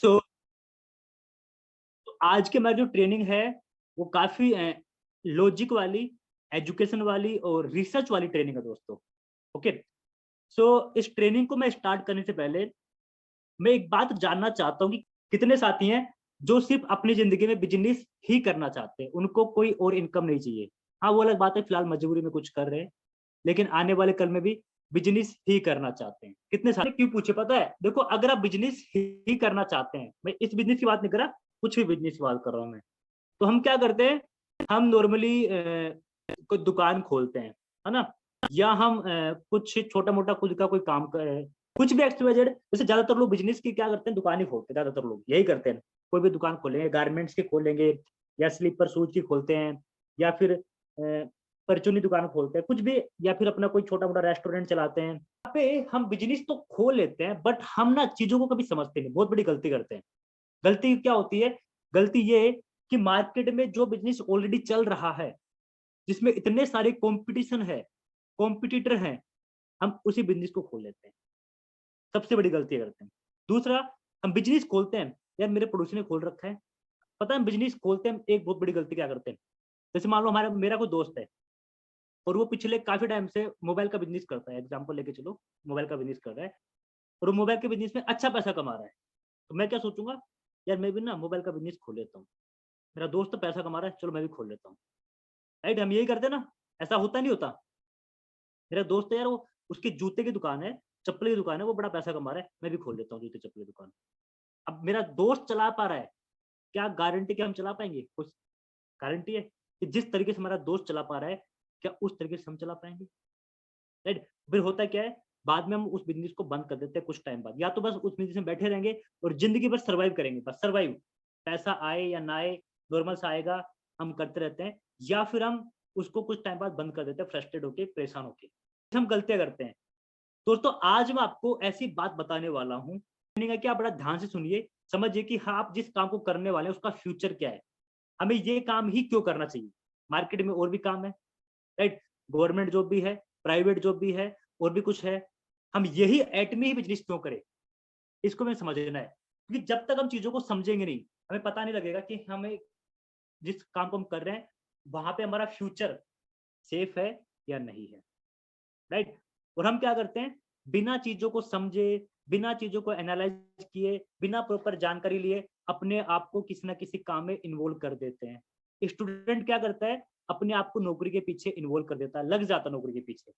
सो आज के हमारी जो ट्रेनिंग है वो काफी लॉजिक वाली, एजुकेशन वाली और रिसर्च वाली ट्रेनिंग है दोस्तों। ओके। सो इस ट्रेनिंग को मैं स्टार्ट करने से पहले मैं एक बात जानना चाहता हूँ कि कितने साथी हैं जो सिर्फ अपनी जिंदगी में बिजनेस ही करना चाहते हैं, उनको कोई और इनकम नहीं चाहिए। हाँ, वो अलग बात है, फिलहाल मजबूरी में कुछ कर रहे हैं, लेकिन आने वाले कल में भी बिजनेस ही करना चाहते हैं। कितने सारे क्यों पूछे पता है? देखो, अगर आप बिजनेस ही करना चाहते हैं, मैं इस बिजनेस की बात नहीं कर रहा, कुछ भी बिजनेस की बात कर रहा हूँ मैं, तो हम क्या करते हैं? हम नॉर्मली कोई दुकान खोलते हैं, है ना? या हम कुछ छोटा-मोटा खुद का कोई काम कुछ भी एक्स वाई जेड। जैसे ज्यादातर लोग बिजनेस की क्या करते हैं? दुकान ही खोलते हैं, ज्यादातर लोग यही करते हैं। कोई भी दुकान खोलेंगे, गारमेंट्स की खोलेंगे या स्लीपर शूज की खोलते हैं, या फिर परचूनी दुकान खोलते हैं, कुछ भी, या फिर अपना कोई छोटा-मोटा रेस्टोरेंट चलाते हैं। यहाँ पे हम बिजनेस तो खोल लेते हैं, बट हम ना चीज़ों को कभी समझते नहीं, बहुत बड़ी गलती करते हैं। गलती क्या होती है? गलती ये कि मार्केट में जो बिज़नेस ऑलरेडी चल रहा है, जिसमें इतने सारे कॉम्पिटिशन है, कॉम्पिटिटर हैं, हम उसी बिज़नेस को खोल लेते हैं। सबसे बड़ी गलती करते हैं। दूसरा, हम बिज़नेस खोलते हैं, यार मेरे पड़ोसी ने खोल रखा है। पता है हम बिज़नेस खोलते हैं, एक बहुत बड़ी गलती क्या करते हैं? जैसे मान लो मेरा कोई दोस्त है और वो पिछले काफ़ी टाइम से मोबाइल का बिज़नेस करता है, एग्ज़ाम्पल लेके चलो, मोबाइल का बिज़नेस कर रहा है और वो मोबाइल के बिज़नेस में अच्छा पैसा कमा रहा है। तो मैं क्या सोचूँगा, यार मैं भी ना मोबाइल का बिज़नेस खोल लेता हूँ। मेरा दोस्त तो पैसा कमा रहा है, चलो मैं भी खोल लेता हूँ। राइट? हम यही करते हैं ना? ऐसा होता नहीं होता? मेरा दोस्त है यार, वो उसकी जूते की दुकान है, चप्पल की दुकान है, वो बड़ा पैसा कमा रहा है, मैं भी खोल लेता हूँ जूते चप्पल की दुकान। अब मेरा दोस्त चला पा रहा है, क्या गारंटी कि हम चला पाएँगे? कुछ गारंटी है कि जिस तरीके से हमारा दोस्त चला पा रहा है, क्या उस तरीके से हम चला पाएँगे? राइट? फिर होता क्या है, बाद में हम उस बिज़नेस को बंद कर देते हैं कुछ टाइम बाद, या तो बस उस बिज़नेस में बैठे रहेंगे और ज़िंदगी भर सर्वाइव करेंगे, बस सर्वाइव। पैसा आए या ना आए, नॉर्मल सा आएगा, हम करते रहते हैं, या फिर हम उसको कुछ टाइम बाद बंद कर देते हैं फ्रस्ट्रेट होके, परेशान होके। हम गलतियाँ करते हैं। दोस्तों, आज मैं आपको ऐसी बात बताने वाला हूँ, है कि आप बड़ा ध्यान से सुनिए, समझिए कि हाँ, आप जिस काम को करने वाले हैं उसका फ्यूचर क्या है? हमें ये काम ही क्यों करना चाहिए? मार्केट में और भी काम है, राइट? गवर्नमेंट जॉब भी है, प्राइवेट जॉब भी है, और भी कुछ है। हम यही एटमी ही बिज़नेस क्यों करें? इसको हमें समझना है। क्योंकि जब तक हम चीज़ों को समझेंगे नहीं, हमें पता नहीं लगेगा कि हमें जिस काम को हम कर रहे हैं, वहाँ पे हमारा फ्यूचर सेफ है या नहीं है, राइट? और हम क्या करते हैं? बिना चीज़ों को समझे, बिना चीज़ों को एनालाइज़ किए, बिना प्रॉपर जानकारी लिए अपने आप को किसी न किसी काम में इन्वॉल्व कर देते हैं। स्टूडेंट क्या करता है? अपने आप को नौकरी के पीछे इन्वॉल्व कर देता है, लग जाता है नौकरी के पीछे।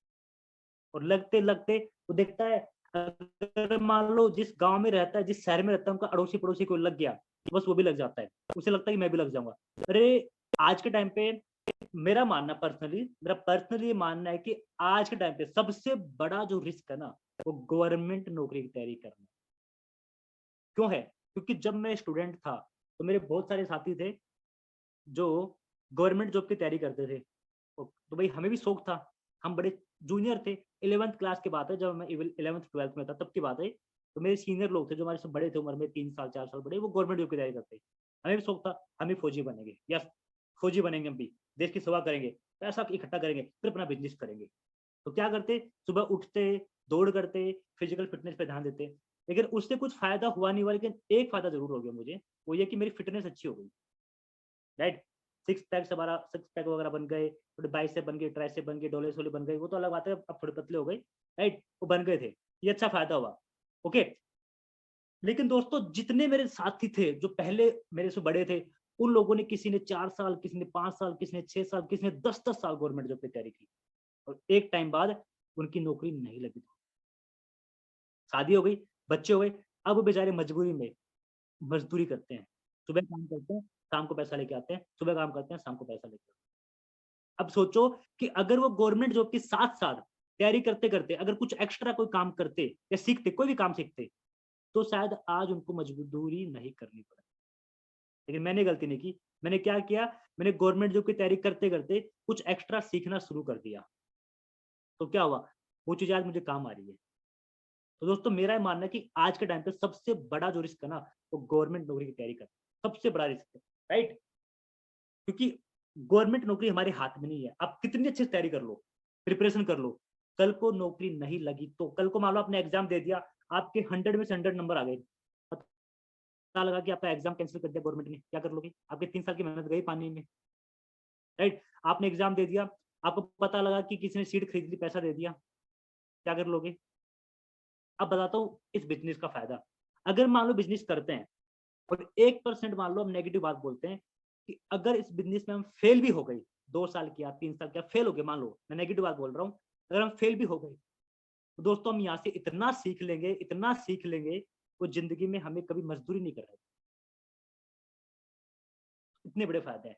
और लगते-लगते वो देखता है, अगर मान लो जिस गाँव में रहता है, जिस शहर में रहता है, उनका अड़ोसी-पड़ोसी कोई लग गया, तो बस वो भी लग जाता है। उसे लगता है कि मैं भी लग जाऊँगा। अरे! आज के टाइम पे मेरा पर्सनली ये मानना है कि आज के टाइम पे सबसे बड़ा जो रिस्क है ना, वो गवर्नमेंट नौकरी की तैयारी करना। क्यों है? क्योंकि जब मैं स्टूडेंट था, तो मेरे बहुत सारे साथी थे, जो गवर्नमेंट जॉब की तैयारी करते थे। तो भाई हमें भी शौक था। हम बड़े जूनियर थे, 11th क्लास की बात है, जब मैं 11th-12th में था तब की बात है। तो मेरे सीनियर लोग थे जो हमारे से बड़े थे उम्र में, 3 साल 4 साल बड़े, वो गवर्नमेंट जॉब की तैयारी करते। हमें भी शौक था, हम भी फौजी बनेंगे, यस, फौजी बनेंगे हम भी, देश की सेवा करेंगे, पैसा इकट्ठा करेंगे, फिर अपना बिज़नेस करेंगे। तो क्या करते, सुबह उठते, दौड़ करते, फिजिकल फिटनेस पे ध्यान देते। लेकिन उससे कुछ फ़ायदा हुआ नहीं हुआ, लेकिन एक फ़ायदा ज़रूर हो गया मुझे, वो ये कि मेरी फिटनेस अच्छी हो गई। राइट? सिक्स पैक वगैरह बन गए, थोड़े बाइसेप बन गए, ट्राइसेप बन गए, डोले-शोले बन गए, वो तो अलग बात है, अब थोड़े पतले हो गए, राइट? वो बन गए थे, ये अच्छा फ़ायदा हुआ, ओके। लेकिन दोस्तों, जितने मेरे साथी थे, जो पहले मेरे से बड़े थे, उन लोगों ने, किसी ने 4 साल, किसी ने 5 साल, किसी ने 6 साल, किसी ने 10-10 साल गवर्नमेंट जॉब की तैयारी की, और एक टाइम बाद उनकी नौकरी नहीं लगी। शादी हो गई, बच्चे हो गए, अब वो बेचारे मजबूरी में मज़दूरी करते हैं। सुबह काम करते हैं, शाम को पैसा लेके आते हैं, सुबह काम करते हैं, शाम को पैसा लेके आते हैं। अब सोचो कि अगर वो गवर्नमेंट जॉब के साथ-साथ तैयारी करते-करते अगर कुछ एक्स्ट्रा कोई काम करते या सीखते, कोई भी काम सीखते, तो शायद आज उनको मजदूरी नहीं करनी पड़े। लेकिन मैंने गलती नहीं की। मैंने क्या किया? मैंने गवर्नमेंट जॉब की तैयारी करते-करते कुछ एक्स्ट्रा सीखना शुरू कर दिया। तो क्या हुआ? वो चीज़ आज मुझे काम आ रही है। तो दोस्तों, मेरा ये मानना है कि आज के टाइम पे सबसे बड़ा जो रिस्क है ना, वो गवर्नमेंट नौकरी की तैयारी करना। सबसे बड़ा रिस्क है, राइट? क्योंकि गवर्नमेंट नौकरी हमारे हाथ में नहीं है। आप कितनी अच्छी तैयारी कर लो, प्रिपरेशन कर लो, कल को नौकरी नहीं लगी तो, कल को मान लो आपने एग्ज़ाम दे दिया, आपके 100 में से 100 नंबर आ गए, लगा कि आपका एग्जाम कैंसिल कर दिया गवर्नमेंट ने, क्या कर लोगे? आपके 3 साल की मेहनत गई पानी में, राइट? आपने एग्जाम दे दिया, आपको पता लगा कि किसी ने सीट खरीद ली, पैसा दे दिया, क्या कर लोगे? अब बताता हूँ इस बिजनेस का फायदा। अगर मान लो बिजनेस करते हैं और 1% मान लो हम नेगेटिव बात बोलते हैं कि अगर इस बिजनेस में हम फेल भी हो गए, 2 साल किया, 3 साल किया, फेल हो गए, मान लो मैं नेगेटिव बात बोल रहा हूँ, अगर हम फेल भी हो गए तो दोस्तों हम यहाँ से इतना सीख लेंगे, इतना सीख लेंगे, वो जिंदगी में हमें कभी मजदूरी नहीं कर रहे। इतने बड़े फायदे हैं।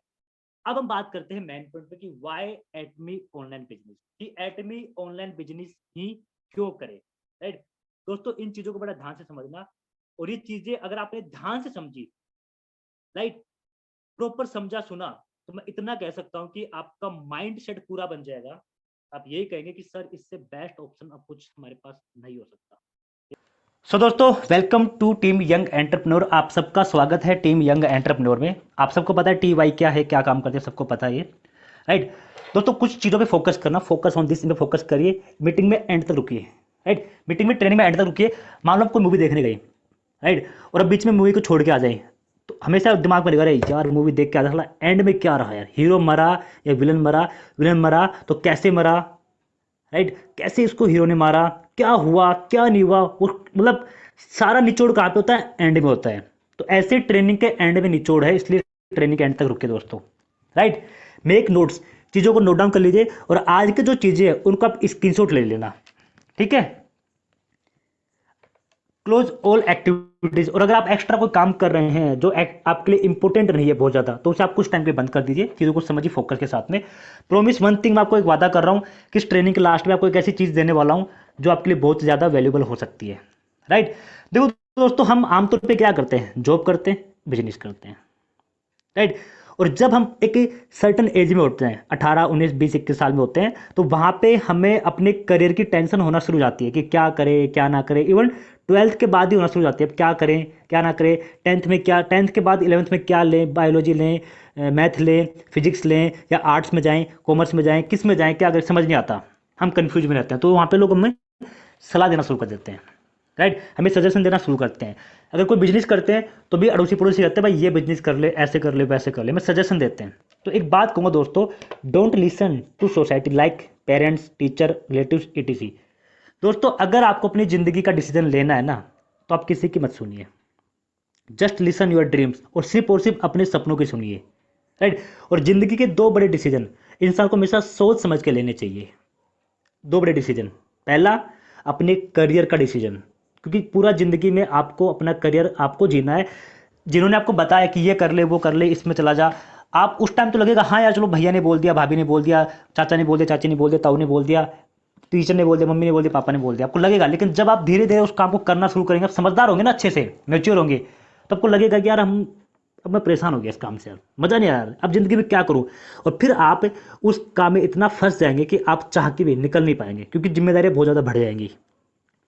अब हम बात करते हैं मेन पॉइंट पे कि व्हाई एटमी ऑनलाइन बिजनेस, कि एटमी ऑनलाइन बिजनेस ही क्यों करे, राइट? दोस्तों इन चीजों को बड़ा ध्यान से समझना, और ये चीजें अगर आपने ध्यान से समझी, राइट, प्रॉपर समझा सुना, तो मैं इतना कह सकता हूं कि आपका माइंड सेट पूरा बन जाएगा। आप यही कहेंगे कि सर इससे बेस्ट ऑप्शन अब कुछ हमारे पास नहीं हो सकता। सो दोस्तों welcome to team young entrepreneur. आप सबका स्वागत है टीम यंग एंटरप्रेन्योर में। आप सबको पता है TY क्या है, क्या काम करते हैं, सबको पता है ये, राइट? दोस्तों कुछ चीज़ों पे फोकस करना, फोकस ऑन दिस, में फोकस करिए। मीटिंग में एंड तक रुकिए, राइट? मीटिंग में, ट्रेनिंग में एंड तक रुकिए। मान लो आप कोई मूवी देखने गई, राइट, और अब बीच में मूवी को छोड़ के आ जाए, तो हमेशा दिमाग में लगा रहे यार मूवी देख के आ रहा, एंड में क्या रहा यार, हीरो मरा या विलन मरा, विलन मरा तो कैसे मरा, राइट? कैसे इसको हीरो ने मारा, क्या हुआ क्या नहीं हुआ, वो मतलब सारा निचोड़ कहाँ पे होता है? एंड में होता है। तो ऐसे ट्रेनिंग के एंड में निचोड़ है, इसलिए ट्रेनिंग के एंड तक रुके दोस्तों, राइट? मेक नोट्स, चीज़ों को नोट डाउन कर लीजिए, और आज की जो चीज़ें हैं उनको आप स्क्रीनशॉट ले लेना, ठीक है? क्लोज ऑल एक्टिविटीज, और अगर आप एक्स्ट्रा कोई काम कर रहे हैं जो आपके लिए इंपॉर्टेंट नहीं है बहुत ज़्यादा, तो उसे आप कुछ टाइम पे बंद कर दीजिए, चीज़ों को समझिए फोकस के साथ में। प्रॉमिस वन थिंग, मैं आपको एक वादा कर रहा हूँ कि इस ट्रेनिंग के लास्ट में आपको एक ऐसी चीज़ देने वाला हूँ जो आपके लिए बहुत ज़्यादा वैल्यूबल हो सकती है, राइट? देखो दोस्तों, हम आमतौर पर क्या करते हैं? जॉब करते हैं, बिजनेस करते हैं, राइट? और जब हम एक सर्टन एज में होते हैं, 18, 19, 20, 21 साल में होते हैं, तो वहाँ पे हमें अपने करियर की टेंशन होना शुरू हो जाती है कि क्या करें क्या ना करें। इवन 12th के बाद ही होना शुरू हो जाती है, अब क्या करें क्या ना करें। 10th में क्या, 10th के बाद 11th में क्या लें, बायोलॉजी लें, मैथ लें, फिजिक्स लें, या आर्ट्स में जाएँ, कॉमर्स में जाएँ, किस में जाएँ, क्या करें, समझ नहीं आता, हम कन्फ्यूज में रहते हैं। तो वहाँ पर लोग हमें सलाह देना शुरू कर देते हैं, राइट? हमें सजेशन देना शुरू करते हैं। अगर कोई बिजनेस करते हैं तो भी अड़ोसी पड़ोसी रहते हैं, भाई ये बिजनेस कर ले, ऐसे कर ले, वैसे कर ले, मैं सजेशन देते हैं। तो एक बात कहूँगा दोस्तों, don't listen to society like parents, teacher, relatives, etc। दोस्तों अगर आपको अपनी ज़िंदगी का डिसीजन लेना है ना, तो आप किसी की मत सुनिए, जस्ट लिसन योर ड्रीम्स, और सिर्फ अपने सपनों की सुनिए, राइट? और ज़िंदगी के 2 बड़े डिसीजन इंसान को हमेशा सोच समझ के लेने चाहिए। 2 बड़े डिसीजन, पहला अपने करियर का डिसीजन, क्योंकि पूरा ज़िंदगी में आपको अपना करियर आपको जीना है। जिन्होंने आपको बताया कि ये कर ले, वो कर ले, इसमें चला जा, आप उस टाइम तो लगेगा हाँ यार चलो, भैया ने बोल दिया, भाभी ने बोल दिया, चाचा ने बोल दिया, चाची ने बोल दिया, ताऊ ने बोल दिया, टीचर ने बोल दिया, मम्मी ने बोल दिया, पापा ने बोल दिया, आपको लगेगा। लेकिन जब आप धीरे धीरे उस काम को करना शुरू करेंगे, आप समझदार होंगे ना, अच्छे से मैच्योर होंगे, तो आपको लगेगा कि यार अब मैं परेशान हो गया इस काम से, यार मज़ा नहीं आ रहा, अब ज़िंदगी में क्या करूँ। और फिर आप उस काम में इतना फंस जाएंगे कि आप चाह के भी निकल नहीं पाएंगे, क्योंकि जिम्मेदारियाँ बहुत ज़्यादा बढ़ जाएंगी।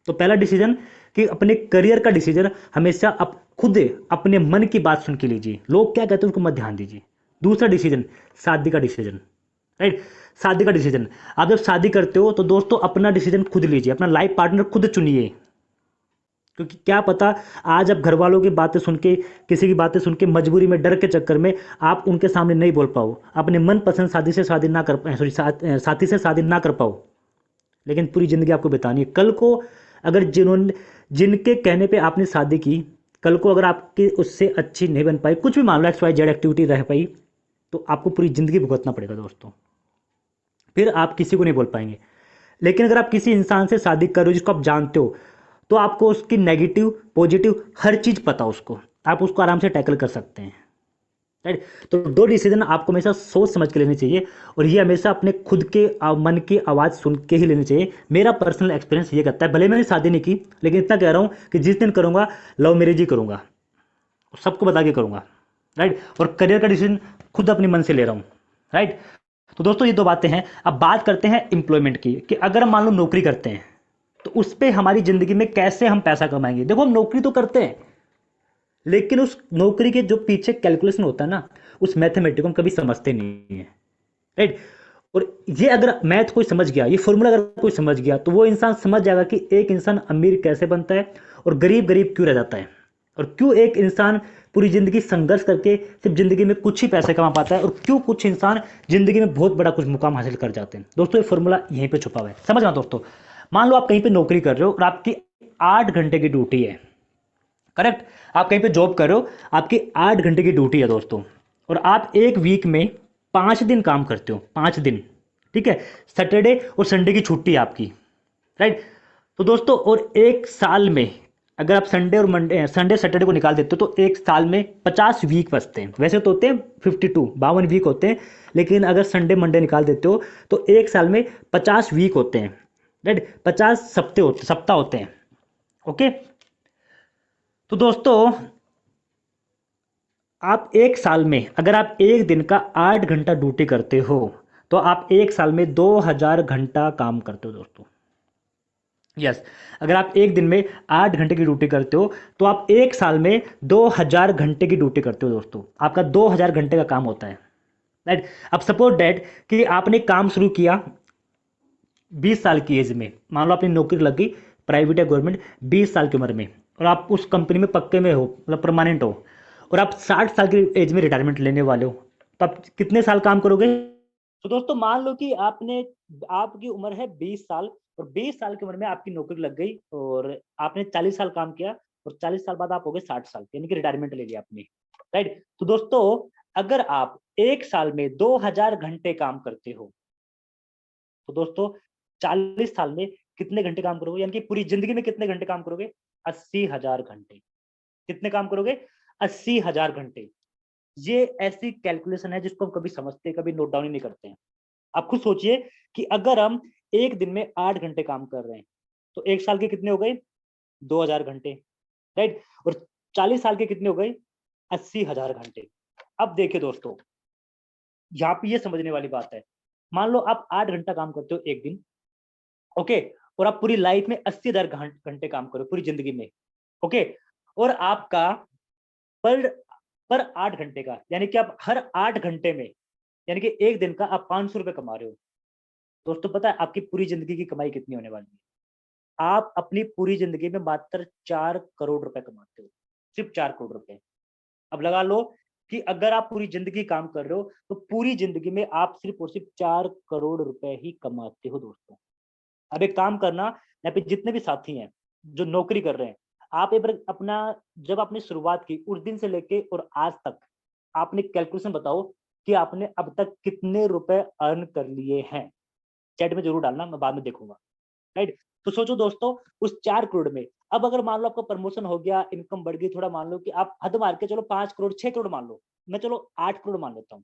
तो पहला डिसीजन कि अपने करियर का डिसीजन हमेशा आप खुद अपने मन की बात सुन के लीजिए, लोग क्या कहते हैं उसको मत ध्यान दीजिए। दूसरा डिसीजन, शादी का डिसीजन, राइट? शादी का डिसीजन, आप जब शादी करते हो तो दोस्तों अपना डिसीजन खुद लीजिए, अपना लाइफ पार्टनर खुद चुनिए, क्योंकि क्या पता आज आप घर वालों की बातें सुन के, किसी की बातें सुन के, मजबूरी में, डर के चक्कर में आप उनके सामने नहीं बोल पाओ, अपने मनपसंद साथी से शादी ना कर, सॉरी साथी से शादी ना कर पाओ, लेकिन पूरी ज़िंदगी आपको बितानी है। कल को अगर जिनके कहने पे आपने शादी की, कल को अगर आपकी उससे अच्छी नहीं बन पाई, कुछ भी मान लो XYZ एक्टिविटी रह पाई, तो आपको पूरी ज़िंदगी भुगतना पड़ेगा दोस्तों, फिर आप किसी को नहीं बोल पाएंगे। लेकिन अगर आप किसी इंसान से शादी कर रहे हो जिसको आप जानते हो, तो आपको उसकी नेगेटिव पॉजिटिव हर चीज़ पता, उसको आप उसको आराम से टैकल कर सकते हैं, राइट? तो 2 डिसीजन आपको हमेशा सोच समझ के लेने चाहिए, और ये हमेशा अपने खुद के मन की आवाज़ सुन के ही लेनी चाहिए। मेरा पर्सनल एक्सपीरियंस ये कहता है, भले मैंने शादी नहीं की, लेकिन इतना कह रहा हूँ कि जिस दिन करूँगा लव मैरिज ही करूँगा, सबको बता के करूँगा, राइट? और करियर का डिसीजन खुद अपने मन से ले रहा हूँ, राइट? तो दोस्तों ये 2 बातें हैं। अब बात करते हैं एम्प्लॉयमेंट की, कि अगर हम मान लो नौकरी करते हैं तो उस पर हमारी ज़िंदगी में कैसे हम पैसा कमाएंगे। देखो हम नौकरी तो करते हैं, लेकिन उस नौकरी के जो पीछे कैलकुलेशन होता है ना, उस मैथमेटिक को हम कभी समझते नहीं है, राइट? और ये अगर मैथ कोई समझ गया, ये फॉर्मूला अगर कोई समझ गया, तो वो इंसान समझ जाएगा कि एक इंसान अमीर कैसे बनता है और गरीब गरीब क्यों रह जाता है। और क्यों एक इंसान पूरी जिंदगी संघर्ष करके सिर्फ जिंदगी में कुछ ही पैसे कमा पाता है, और क्यों कुछ इंसान जिंदगी में बहुत बड़ा कुछ मुकाम हासिल कर जाते हैं। दोस्तों ये फॉर्मूला यहीं पे छुपा हुआ है, समझना दोस्तों। मान लो आप कहीं पे नौकरी कर रहे हो और आपकी 8 घंटे की ड्यूटी है, करेक्ट। आप कहीं पे जॉब कर रहे हो, आपकी 8 घंटे की ड्यूटी है दोस्तों, और आप एक वीक में 5 दिन काम करते हो, 5 दिन, ठीक है। सैटरडे और संडे की छुट्टी है आपकी, राइट। तो दोस्तों और एक साल में अगर आप संडे और मंडे, संडे सैटरडे को निकाल देते हो तो एक साल में 50 वीक बचते हैं। वैसे तो होते हैं 52 वीक होते हैं, लेकिन अगर संडे मंडे निकाल देते हो तो एक साल में 50 वीक होते हैं, राइट। 50 सप्ताह होते हैं, ओके। तो दोस्तों आप एक साल में अगर आप एक दिन का 8 घंटा ड्यूटी करते हो तो आप एक साल में 2000 घंटा काम करते हो दोस्तों। यस, अगर आप एक दिन में 8 घंटे की ड्यूटी करते हो तो आप एक साल में 2000 घंटे की ड्यूटी करते हो दोस्तों। आपका 2000 घंटे का काम होता है, राइट। अब सपोज डैट कि आपने काम शुरू किया 20 साल की एज में, मान लो अपनी नौकरी लग गई प्राइवेट या गवर्नमेंट 20 साल की उम्र में, और आप उस कंपनी में पक्के में हो, मतलब परमानेंट हो, और आप 60 साल की एज में रिटायरमेंट लेने वाले हो, तो आप कितने साल काम करोगे? तो दोस्तों मान लो कि आपकी उम्र है 20 साल, और 20 साल की उम्र में आपकी नौकरी लग गई और आपने 40 साल काम किया, और 40 साल बाद आप हो गए 60 साल, यानी कि रिटायरमेंट ले लिया आपने, राइट। तो दोस्तों अगर आप एक साल में 2000 घंटे काम करते हो तो दोस्तों 40 साल में कितने घंटे काम करोगे, यानी कि पूरी जिंदगी में कितने घंटे काम करोगे? 80,000 घंटे। कितने काम करोगे? 80,000 घंटे। ये ऐसी कैलकुलेशन है जिसको हम कभी समझते, कभी नोट डाउन ही नहीं करते हैं। आप खुद सोचिए कि अगर हम एक दिन में 8 घंटे काम कर रहे हैं तो एक साल के कितने हो गए? 2000 घंटे, राइट। और 40 साल के कितने हो गए? 80,000 घंटे। अब देखिए दोस्तों, यहाँ पे ये समझने वाली बात है। मान लो आप 8 घंटा काम करते हो एक दिन, ओके, और आप पूरी लाइफ में 80,000 घंटे काम करो पूरी जिंदगी में, ओके। और आपका पर पर 8 घंटे का, यानी कि आप हर 8 घंटे में, यानी कि एक दिन का आप 500 रुपए कमा रहे हो। दोस्तों पता है आपकी पूरी जिंदगी की कमाई कितनी होने वाली है? आप अपनी पूरी जिंदगी में मात्र 4 करोड़ रुपए कमाते हो, सिर्फ 4 करोड़ रुपए। अब लगा लो कि अगर आप पूरी जिंदगी काम कर रहे हो तो पूरी जिंदगी में आप सिर्फ और सिर्फ 4 करोड़ रुपए ही कमाते हो दोस्तों। अब एक काम करना, यहाँ पे जितने भी साथी हैं जो नौकरी कर रहे हैं, आप एक बार अपना, जब आपने शुरुआत की उस दिन से लेके और आज तक आपने कैलकुलेशन बताओ कि आपने अब तक कितने रुपए अर्न कर लिए हैं। चैट में जरूर डालना, मैं बाद में देखूंगा, राइट। तो सोचो दोस्तों उस 4 करोड़ में, अब अगर मान लो आपका प्रमोशन हो गया, इनकम बढ़ गई, थोड़ा मान लो कि आप हद मार के चलो 5 करोड़ 6 करोड़ मान लो, मैं चलो 8 करोड़ मान लेता हूँ।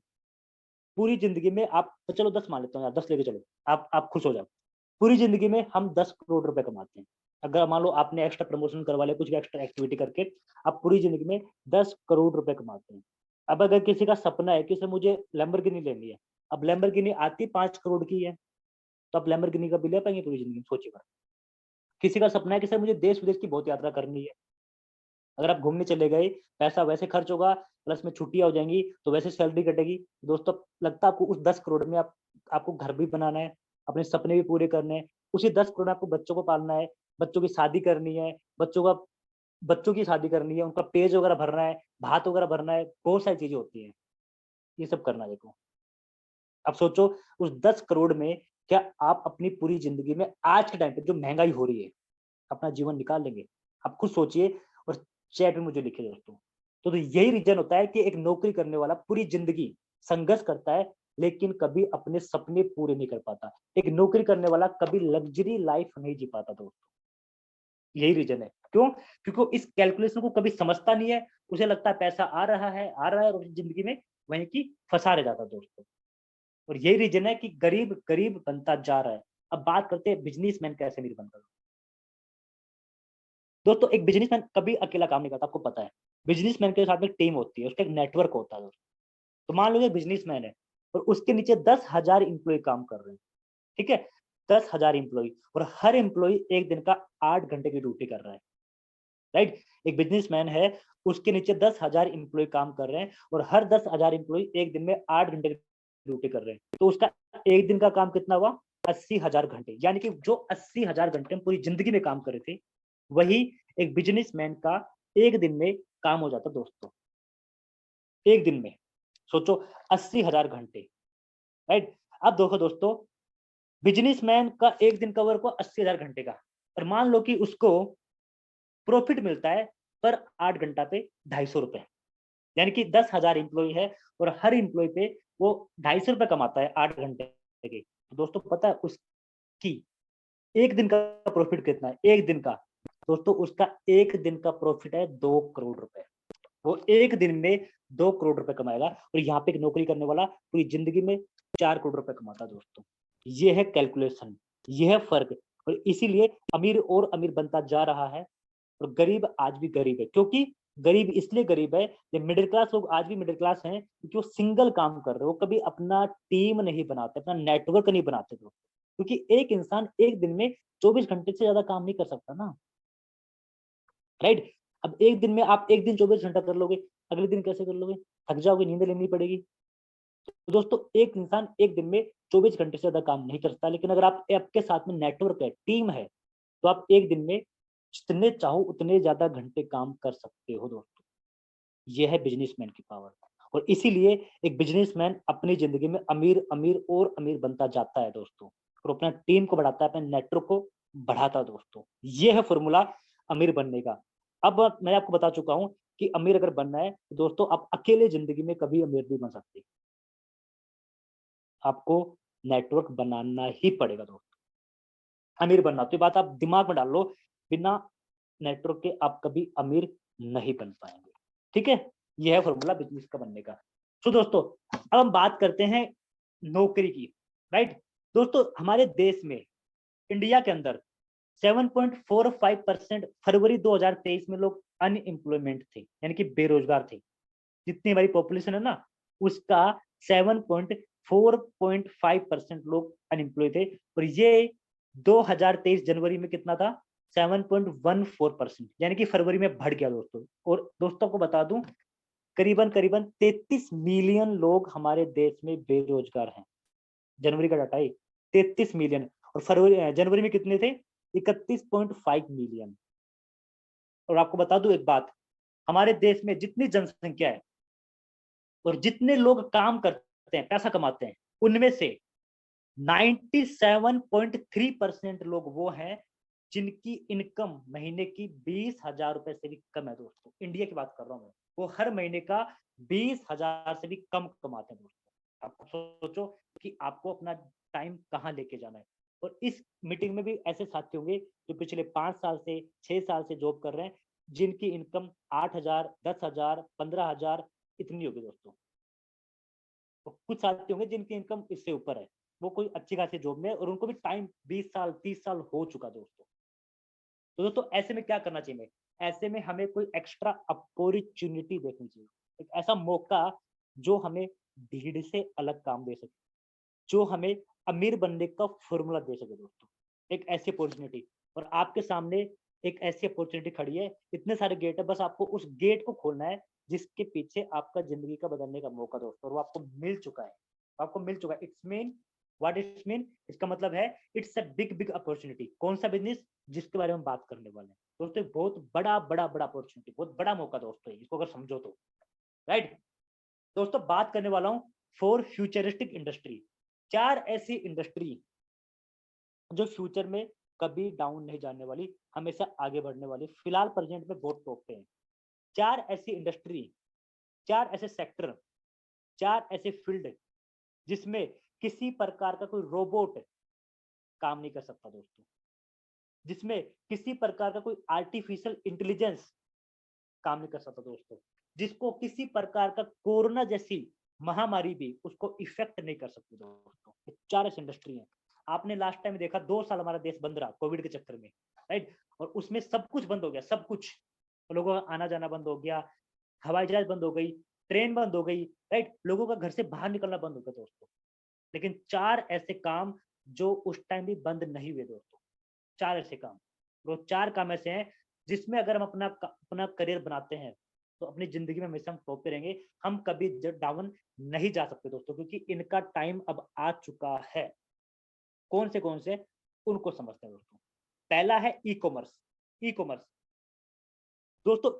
पूरी जिंदगी में आप, तो चलो 10 मान लेता हूँ यार, 10 लेके चलो, आप खुश हो जाओ। पूरी जिंदगी में हम 10 करोड़ रुपए कमाते हैं। अगर मान लो आपने एक्स्ट्रा प्रमोशन करवा लिया, कुछ भी एक्स्ट्रा एक्टिविटी करके आप पूरी जिंदगी में 10 करोड़ रुपए कमाते हैं। अब अगर किसी का सपना है कि सर मुझे लैम्बोर्गिनी लेनी है, अब लैम्बोर्गिनी आती 5 करोड़ की है, तो आप लैम्बोर्गिनी का बिल ले पाएंगे पूरी जिंदगी में? सोचिए। किसी का सपना है कि सर मुझे देश विदेश की बहुत यात्रा करनी है, अगर आप घूमने चले गए, पैसा वैसे खर्च होगा, प्लस में छुट्टियां हो जाएंगी, तो वैसे सैलरी कटेगी। दोस्तों लगता है आपको उस 10 करोड़ में आपको घर भी बनाना है, अपने सपने भी पूरे करने हैं, उसी 10 करोड़ में आपको बच्चों को पालना है, बच्चों की शादी करनी है, बच्चों की शादी करनी है, उनका पेज वगैरह भरना है, भात वगैरह भरना है, बहुत सारी चीजें होती हैं, ये सब करना है। देखो अब सोचो उस 10 करोड़ में क्या आप अपनी पूरी जिंदगी में आज के टाइम पे जो महंगाई हो रही है अपना जीवन निकाल लेंगे? आप खुद सोचिए और चैट में मुझे लिखिए दोस्तों। तो यही रीजन होता है कि एक नौकरी करने वाला पूरी जिंदगी संघर्ष करता है लेकिन कभी अपने सपने पूरे नहीं कर पाता। एक नौकरी करने वाला कभी लग्जरी लाइफ नहीं जी पाता दोस्तों। यही रीजन है। क्यों? क्योंकि इस कैलकुलेशन को कभी समझता नहीं है, उसे लगता है पैसा आ रहा है और जिंदगी में वहीं की फंसा रह जाता दोस्तों। और यही रीजन है कि गरीब गरीब बनता जा रहा है। अब बात करते हैं बिजनेसमैन कैसे नहीं बनता। दोस्तों एक बिजनेसमैन कभी अकेला काम नहीं करता, आपको पता है। बिजनेसमैन के साथ में टीम होती है, उसका एक नेटवर्क होता है दोस्तों। तो मान लीजिए बिजनेसमैन है और उसके नीचे 10,000 इंप्लॉय काम कर रहे हैं, ठीक है। 10,000 इंप्लॉय, और हर इंप्लॉय एक दिन का 8 घंटे की ड्यूटी कर रहा है, राइट। एक बिजनेसमैन है, उसके नीचे 10,000 इंप्लॉय काम कर रहे हैं और हर 10,000 इंप्लॉय एक दिन में 8 घंटे की ड्यूटी कर रहे हैं। तो उसका एक दिन का काम कितना हुआ? 80,000 घंटे। यानी कि जो 80,000 घंटे हम पूरी जिंदगी में काम कर रहे थे, वही एक बिजनेसमैन का एक दिन में काम हो जाता दोस्तों, एक दिन में। सोचो 80,000 घंटे, राइट? अब देखो दोस्तों, बिजनेसमैन का एक दिन का वर्क हो 80,000 घंटे का, और मान लो कि उसको प्रॉफिट मिलता है पर 8 घंटा पे ₹250, यानी कि 10,000 एम्प्लॉय है और हर एम्प्लॉय पे वो ₹250 कमाता है 8 घंटे के। तो दोस्तों पता है उसकी एक दिन का प्रॉफिट कितना है? एक दिन का दोस्तों, उसका एक दिन का प्रॉफिट है 2 करोड़ रुपए। वो एक दिन में 2 करोड़ रुपए कमाएगा, और यहाँ पे एक नौकरी करने वाला पूरी जिंदगी में 4 करोड़ रुपए कमाता है दोस्तों। ये है कैलकुलेशन, ये है फर्क। और इसीलिए अमीर और अमीर बनता जा रहा है, और गरीब आज भी गरीब है। क्योंकि गरीब इसलिए गरीब है, ये मिडिल क्लास लोग आज भी मिडिल क्लास हैं क्योंकि वो सिंगल काम कर रहे हैं, वो कभी अपना टीम नहीं बनाते, अपना नेटवर्क नहीं बनाते दोस्तों। क्योंकि एक इंसान एक दिन में 24 घंटे से ज्यादा काम नहीं कर सकता ना, राइट? अब एक दिन में आप एक दिन 24 घंटा कर लोगे, अगले दिन कैसे कर लोगे? थक जाओगे, नींद लेनी पड़ेगी। तो दोस्तों एक इंसान एक दिन में 24 घंटे से ज्यादा काम नहीं कर सकता, लेकिन अगर आप आपके साथ में नेटवर्क है, टीम है, तो आप एक दिन में जितने चाहो उतने ज्यादा घंटे काम कर सकते हो दोस्तों। ये है बिजनेसमैन की पावर। और इसीलिए एक बिजनेसमैन अपनी जिंदगी में अमीर अमीर और अमीर बनता जाता है दोस्तों, और अपना टीम को बढ़ाता है, अपने नेटवर्क को बढ़ाता है दोस्तों। ये है फॉर्मूला अमीर बनने का। अब मैं आपको बता चुका हूं कि अमीर अगर बनना है तो दोस्तों आप अकेले जिंदगी में कभी अमीर नहीं बन सकते, आपको नेटवर्क बनाना ही पड़ेगा दोस्तों अमीर बनना। तो ये बात आप दिमाग में डाल लो, बिना नेटवर्क के आप कभी अमीर नहीं बन पाएंगे। ठीक है, यह है फॉर्मूला बिजनेस का बनने का। तो दोस्तों अब हम बात करते हैं नौकरी की, राइट? दोस्तों हमारे देश में, इंडिया के अंदर 7.45% फरवरी 2023 में लोग अनएम्प्लॉयमेंट थे, यानी कि बेरोजगार थे। जितनी हमारी पॉपुलेशन है ना, उसका 7.45% लोग अनएम्प्लॉय थे। और ये 2023 जनवरी में कितना था? 7.14%, यानी कि फरवरी में बढ़ गया दोस्तों। और दोस्तों को बता दूं, करीबन करीबन 33 मिलियन लोग हमारे देश में बेरोजगार हैं। जनवरी का डाटा है 33 मिलियन, और फरवरी जनवरी में कितने थे? 31.5 मिलियन। और आपको बता दूं एक बात, हमारे देश में जितनी जनसंख्या है और जितने लोग काम करते हैं, पैसा कमाते हैं, उनमें से 97.3% लोग वो हैं जिनकी इनकम महीने की 20,000 रुपए से भी कम है दोस्तों। इंडिया की बात कर रहा हूं मैं, वो हर महीने का 20,000 से भी कम कमाते हैं दोस्तों। आप सोचो कि आपको अपना टाइम कहाँ लेके जाना है। और इस मीटिंग में भी ऐसे साथी होंगे जो पिछले 5 साल से 6 साल से जॉब कर रहे हैं, जिनकी इनकम 8,000, 10,000, 15,000 इतनी होगी दोस्तों। तो कुछ साथी होंगे जिनकी इनकम इससे ऊपर है, वो कोई अच्छी खासी जॉब में है और उनको भी टाइम 20 साल 30 साल हो चुका दोस्तों। तो दोस्तों ऐसे में क्या करना चाहिए? ऐसे में हमें कोई एक्स्ट्रा अपॉर्चुनिटी देखनी चाहिए, एक ऐसा मौका जो हमें भीड़ से अलग काम दे सके, जो हमें अमीर बनने का फॉर्मूला दे सके दोस्तों। एक ऐसी अपॉर्चुनिटी, और आपके सामने एक ऐसी अपॉर्चुनिटी खड़ी है, इतने सारे गेट है, बस आपको उस गेट को खोलना है जिसके पीछे आपका जिंदगी का बदलने का मौका दोस्तों, और वो आपको मिल चुका है। आपको मिल चुका है। It's mean what it's mean, इसका मतलब है it's a big big opportunity. कौन सा बिजनेस? जिसके बारे में बात करने वाले हैं दोस्तों, बहुत बड़ा बड़ा बड़ा अपॉर्चुनिटी, बहुत बड़ा मौका दोस्तों इसको अगर समझो तो, राइट? दोस्तों बात करने वाला हूं फॉर फ्यूचरिस्टिक इंडस्ट्री। 4 ऐसी इंडस्ट्री जो फ्यूचर में कभी डाउन नहीं जाने वाली, हमेशा आगे बढ़ने वाली, फिलहाल प्रेजेंट में बहुत टॉप पे है। 4 ऐसी इंडस्ट्री, 4 ऐसे सेक्टर, 4 ऐसे फील्ड जिसमें किसी प्रकार का कोई रोबोट काम नहीं कर सकता दोस्तों, जिसमें किसी प्रकार का कोई आर्टिफिशियल इंटेलिजेंस काम नहीं कर सकता दोस्तों, जिसको किसी प्रकार का कोरोना जैसी महामारी भी उसको इफेक्ट नहीं कर सकती दोस्तों। ये 4 ऐसी इंडस्ट्री है। आपने लास्ट टाइम देखा 2 साल हमारा देश बंद रहा कोविड के चक्कर में, राइट? और उसमें सब कुछ बंद हो गया, सब कुछ। लोगों का आना जाना बंद हो गया, हवाई जहाज बंद हो गई, ट्रेन बंद हो गई, राइट? लोगों का घर से बाहर निकलना बंद हो गया दोस्तों। लेकिन 4 ऐसे काम जो उस टाइम भी बंद नहीं हुए दोस्तों, 4 ऐसे काम। वो 4 काम ऐसे हैं जिसमें अगर हम अपना अपना करियर बनाते हैं तो अपनी जिंदगी में हमेशा हम टॉप पे रहेंगे, हम कभी डाउन नहीं जा सकते दोस्तों, क्योंकि इनका टाइम अब आ चुका है। कौन से उनको समझते हैं दोस्तों। पहला है ई कॉमर्स। ई कॉमर्स दोस्तों,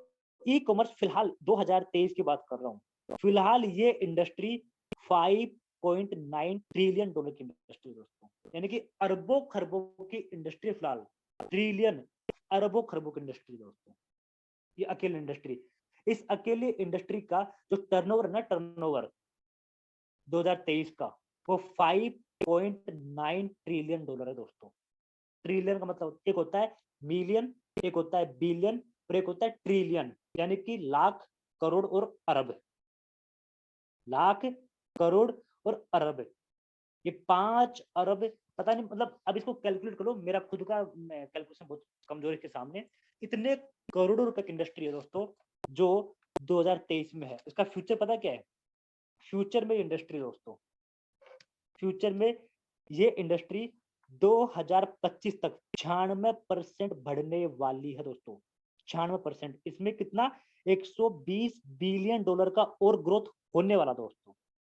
ई कॉमर्स फिलहाल 2023 की बात कर रहा हूँ, फिलहाल ये इंडस्ट्री 5.9 ट्रिलियन डॉलर की इंडस्ट्री है दोस्तों, यानी कि अरबों खरबों की इंडस्ट्री, फिलहाल ट्रिलियन अरबों खरबों की इंडस्ट्री दोस्तों, ये अकेली इंडस्ट्री। इस अकेली इंडस्ट्री का जो टर्नओवर है ना, टर्नओवर 2023 का, वो 5.9 ट्रिलियन डॉलर है दोस्तों। ट्रिलियन का मतलब एक होता है मिलियन, एक होता है बिलियन और एक होता है ट्रिलियन, यानी कि लाख, करोड़ और अरब। लाख, करोड़ और अरब, ये 5 अरब, पता नहीं, मतलब अब इसको कैलकुलेट करो, मेरा खुद का कैलकुलेशन बहुत कमजोर है इसके सामने। इतने करोड़ों रुपए की इंडस्ट्री है दोस्तों जो 2023 में है। इसका फ्यूचर पता क्या है? फ्यूचर में इंडस्ट्री दोस्तों, फ्यूचर में ये इंडस्ट्री 2025 तक 96% बढ़ने वाली है दोस्तों, 96%। इसमें कितना? 120 बिलियन डॉलर का और ग्रोथ होने वाला दोस्तों।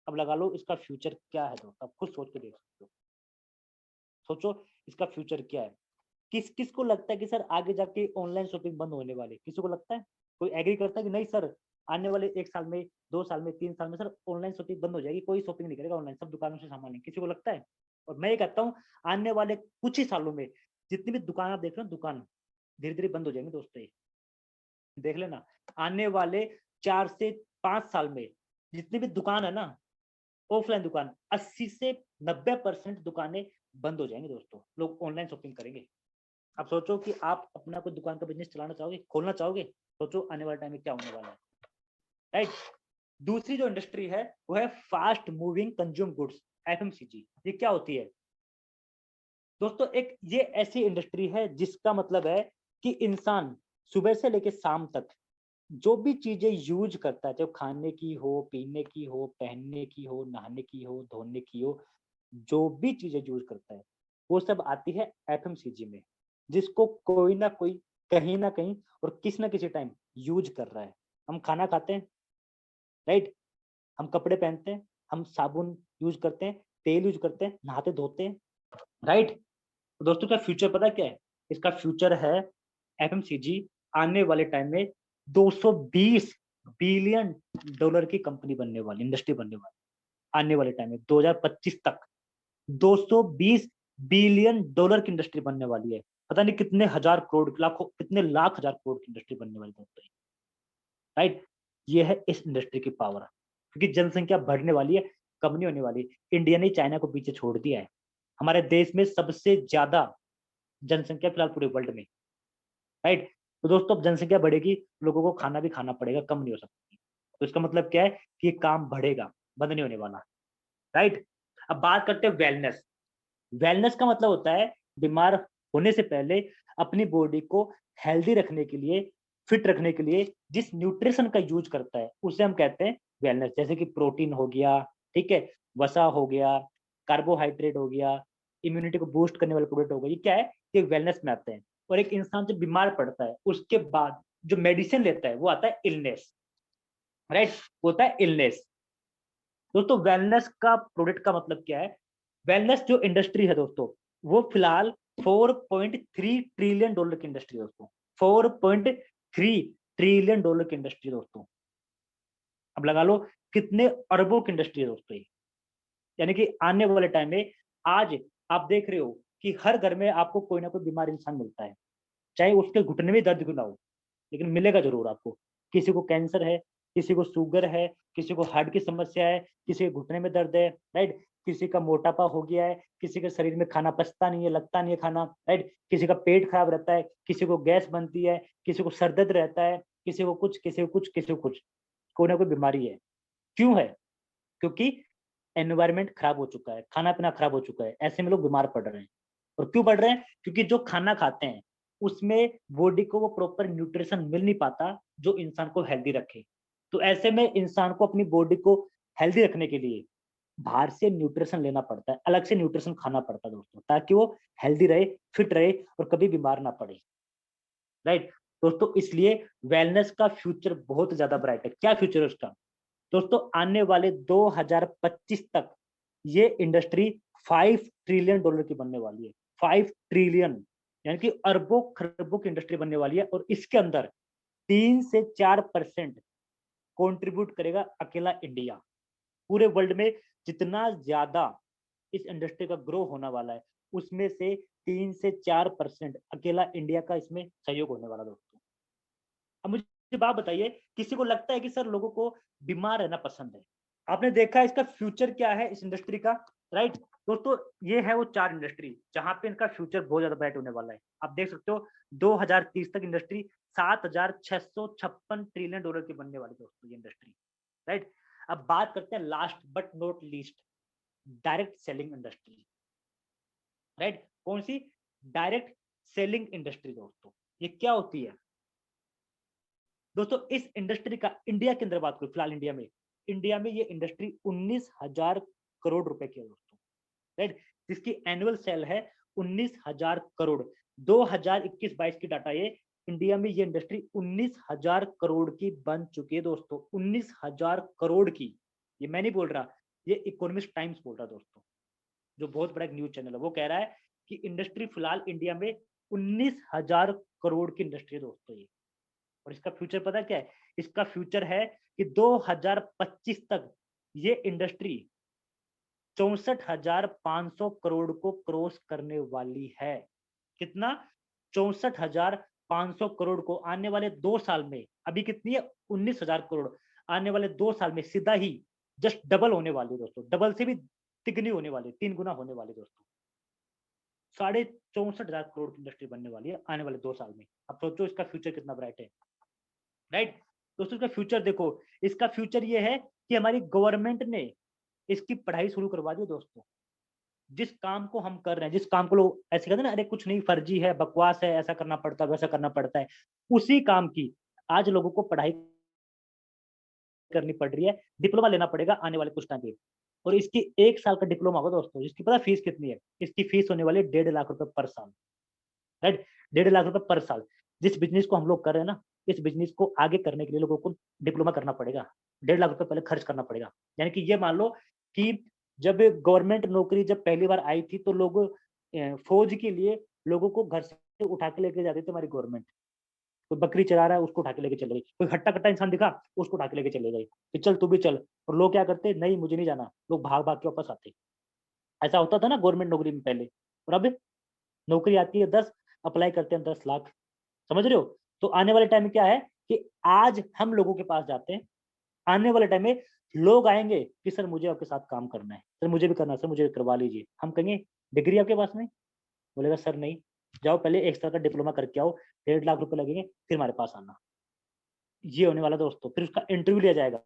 अब लगा लो इसका फ्यूचर क्या है दोस्तों, आप खुद सोच के देख सकते हो। सोचो इसका फ्यूचर क्या है। किस किस को लगता है कि सर आगे जाके ऑनलाइन शॉपिंग बंद होने वाली? किसी को लगता है? कोई एग्री करता है कि नहीं सर आने वाले 1 साल में, 2 साल में, 3 साल में सर ऑनलाइन शॉपिंग बंद हो जाएगी, कोई शॉपिंग नहीं करेगा ऑनलाइन, सब दुकानों से सामान नहीं? किसी को लगता है? और मैं ये कहता हूँ आने वाले कुछ ही सालों में जितनी भी दुकान आप देख रहे हो, दुकान धीरे धीरे बंद हो जाएंगे दोस्तों। देख लेना आने वाले 4 से 5 साल में जितनी भी दुकान है ना, ऑफलाइन दुकान, 80 से 90% दुकानें बंद हो जाएंगी दोस्तों, लोग ऑनलाइन शॉपिंग करेंगे। आप सोचो कि आप अपना कोई दुकान का बिजनेस चलाना चाहोगे, खोलना चाहोगे? सोचो आने वाले टाइम में क्या होने वाला है, राइट। दूसरी जो इंडस्ट्री है वो है fast moving consume goods, FMCG. ये क्या होती है दोस्तों? एक ये ऐसी इंडस्ट्री है जिसका मतलब है कि इंसान सुबह से लेकर शाम तक जो भी चीजें यूज करता है, चाहे खाने की हो, पीने की हो, पहनने की हो, नहाने की हो, धोने की हो, जो भी चीजें यूज करता है वो सब आती है एफएमसीजी में, जिसको कोई ना कोई कहीं ना कहीं और किसी ना किसी टाइम यूज कर रहा है। हम खाना खाते हैं, राइट, हम कपड़े पहनते हैं, हम साबुन यूज करते हैं, तेल यूज करते हैं, नहाते धोते हैं, राइट। तो दोस्तों का फ्यूचर पता क्या है? इसका फ्यूचर है एफएमसीजी आने वाले टाइम में 220 बिलियन डॉलर की कंपनी बनने वाली, इंडस्ट्री बनने वाली आने वाले टाइम में 2025 तक 220 बिलियन डॉलर की इंडस्ट्री बनने वाली है। पता नहीं कितने हजार करोड़, लाखों, कितने लाख हजार करोड़ की इंडस्ट्री बनने वाली दोस्तों, राइट। ये है इस इंडस्ट्री की पावर, क्योंकि जनसंख्या बढ़ने वाली है, कम नहीं होने वाली। इंडिया ने चाइना को पीछे छोड़ दिया है। हमारे देश में सबसे ज्यादा जनसंख्या फिलहाल पूरे वर्ल्ड में, राइट। तो दोस्तों अब जनसंख्या बढ़ेगी, लोगों को खाना भी खाना पड़ेगा, कम नहीं हो सकती। तो इसका मतलब क्या है कि ये काम बढ़ेगा, बंद नहीं होने वाला, राइट। अब बात करते हैं वेलनेस। वेलनेस का मतलब होता है बीमार होने से पहले अपनी बॉडी को हेल्दी रखने के लिए, फिट रखने के लिए जिस न्यूट्रिशन का यूज करता है उसे हम कहते हैं वेलनेस। जैसे कि प्रोटीन हो गया, ठीक है, वसा हो गया, कार्बोहाइड्रेट हो गया, इम्यूनिटी को बूस्ट करने वाले प्रोडक्ट हो गए, ये क्या है? ये वेलनेस में आते हैं। और एक इंसान जब बीमार पड़ता है उसके बाद जो मेडिसिन लेता है वो आता है इलनेस, राइट, होता है इलनेस। दोस्तों वेलनेस का प्रोडक्ट का मतलब क्या है? वेलनेस जो इंडस्ट्री है दोस्तों वो फिलहाल 4.3 ट्रिलियन डॉलर की इंडस्ट्री है दोस्तों, 4.3 ट्रिलियन डॉलर की इंडस्ट्री दोस्तों। अब लगा लो कितने अरबों की इंडस्ट्री है दोस्तों ये। यानी कि आने वाले टाइम में, आज आप देख रहे हो कि हर घर में आपको कोई ना कोई बीमार इंसान मिलता है, चाहे उसके घुटने में दर्द क्यों ना हो, लेकिन मिलेगा जरूर आपको। किसी को कैंसर है, किसी को शुगर है, किसी को हार्ट की समस्या है, किसी के घुटने में दर्द है, राइट, किसी का मोटापा हो गया है, किसी के शरीर में खाना पचता नहीं है, लगता नहीं है खाना, राइट, किसी का पेट खराब रहता है, किसी को गैस बनती है, किसी को सर दर्द रहता है, किसी को कुछ, किसी को कुछ, किसी को कुछ, कोई ना कोई बीमारी है। क्यों है? क्योंकि एनवायरमेंट खराब हो चुका है, खाना पीना खराब हो चुका है, ऐसे में लोग बीमार पड़ रहे हैं। और क्यों पड़ रहे हैं? क्योंकि जो खाना खाते हैं उसमें बॉडी को वो प्रॉपर न्यूट्रिशन मिल नहीं पाता जो इंसान को हेल्दी रखे। तो ऐसे में इंसान को अपनी बॉडी को हेल्दी रखने के लिए बाहर से न्यूट्रिशन लेना पड़ता है, अलग से न्यूट्रिशन खाना पड़ता है दोस्तों, ताकि वो हेल्दी रहे, फिट रहे और कभी बीमार ना पड़े, राइट। दोस्तों इसलिए वेलनेस का फ्यूचर बहुत ज्यादा ब्राइट है। क्या फ्यूचर है उसका? दोस्तों आने वाले 2025 तक ये इंडस्ट्री 5 ट्रिलियन डॉलर की बनने वाली है, 5 ट्रिलियन, यानी कि अरबों खरबों की इंडस्ट्री बनने वाली है। और इसके अंदर 3 से 4% कंट्रीब्यूट करेगा अकेला इंडिया। पूरे वर्ल्ड में जितना ज्यादा इस इंडस्ट्री का ग्रो होने वाला है उसमें से 3 से 4% अकेला इंडिया का इसमें सहयोग होने वाला दोस्तों। अब मुझे बात बताइए, किसी को लगता है कि सर लोगों को बीमार रहना पसंद है? आपने देखा इसका फ्यूचर क्या है इस इंडस्ट्री का, राइट? दोस्तों ये है वो 4 इंडस्ट्री जहां पे इनका फ्यूचर बहुत ज्यादा ब्राइट होने वाला है। आप देख सकते हो 2030 तक इंडस्ट्री 7,656 ट्रिलियन डॉलर की बनने वाली दोस्तों ये इंडस्ट्री, राइट? अब बात करते हैं last but not least, direct selling industry, right? कौन सी? डायरेक्ट सेलिंग इंडस्ट्री दोस्तों। ये क्या होती है दोस्तों? इस इंडस्ट्री का इंडिया के अंदर बात करूं, फिलहाल इंडिया में ये इंडस्ट्री 19,000 करोड़ रुपए की है दोस्तों, राइट? जिसकी एनुअल सेल है 19,000 करोड़। 2021-22 की डाटा ये, इंडिया में ये इंडस्ट्री 19,000 करोड़ की बन चुकी है दोस्तों। 19,000 करोड़ की, ये मैं नहीं बोल रहा, ये इकोनॉमिस्ट टाइम्स बोल रहा दोस्तों, जो बहुत बड़ा एक न्यूज चैनल है। वो कह रहा है कि इंडस्ट्री फिलहाल इंडिया में 19,000 करोड़ की इंडस्ट्री है दोस्तों ये। और इसका फ्यूचर पता क्या है? इसका फ्यूचर है कि 2025 तक ये इंडस्ट्री 64,500 करोड़ को क्रॉस करने वाली है। कितना? 64,500 करोड़ को आने वाले 2 साल में। अभी कितनी है? 19,000 करोड़। आने वाले 2 साल में सीधा ही जस्ट डबल होने वाली है दोस्तों, डबल से भी तिगनी होने वाली, 3 गुना होने वाली दोस्तों। 64,500 करोड़ की इंडस्ट्री बनने वाली है आने वाले 2 साल में। अब सोचो इसका फ्यूचर कितना ब्राइट है, राइट? दोस्तों इसका फ्यूचर देखो, इसका फ्यूचर ये है कि हमारी गवर्नमेंट ने इसकी पढ़ाई शुरू करवा दी दोस्तों। जिस काम को हम कर रहे हैं, जिस काम को लोग ऐसे कहते हैं ना, अरे कुछ नहीं, फर्जी है, बकवास है, ऐसा करना पड़ता है, वैसा करना पड़ता है, उसी काम की आज लोगों को पढ़ाई करनी पड़ रही है। डिप्लोमा लेना पड़ेगा आने वाले कुछ टाइम पे। और इसकी 1 साल का डिप्लोमा होगा दोस्तों, जिसकी पता फीस कितनी है? इसकी फीस होने वाली है 1.5 लाख रुपए पर साल, राइट? 1.5 लाख रुपए पर साल। जिस बिजनेस को हम लोग कर रहे हैं ना, इस बिजनेस को आगे करने के लिए लोगों को डिप्लोमा करना पड़ेगा, 1.5 लाख रुपए पहले खर्च करना पड़ेगा। यानी कि ये मान लो कि जब गवर्नमेंट नौकरी जब पहली बार आई थी तो लोग फौज के लिए लोगों को घर से उठा के लेके जाते थे हमारी गवर्नमेंट। कोई बकरी चरा रहा है उसको उठा के लेके चले गए, कोई हट्टा कट्टा इंसान दिखा उसको उठा के लेके चले गए कि चल तू भी चल। और लोग क्या करते? नहीं मुझे नहीं जाना, लोग भाग भाग के वापस आते। ऐसा होता था ना गवर्नमेंट नौकरी में पहले। और अब नौकरी आती है 10, अप्लाई करते हैं 10 लाख। समझ रहे हो? तो आने वाले टाइम में क्या है कि आज हम लोगों के पास जाते हैं, आने वाले टाइम में लोग आएंगे कि सर मुझे आपके साथ काम करना है, सर मुझे भी करना है, सर मुझे करवा लीजिए। हम कहेंगे डिग्री आपके पास नहीं? बोलेगा सर नहीं। जाओ पहले 1 साल का डिप्लोमा करके आओ, 1.5 लाख रुपए लगेंगे, फिर हमारे पास आना। ये होने वाला दोस्तों। फिर उसका इंटरव्यू लिया जाएगा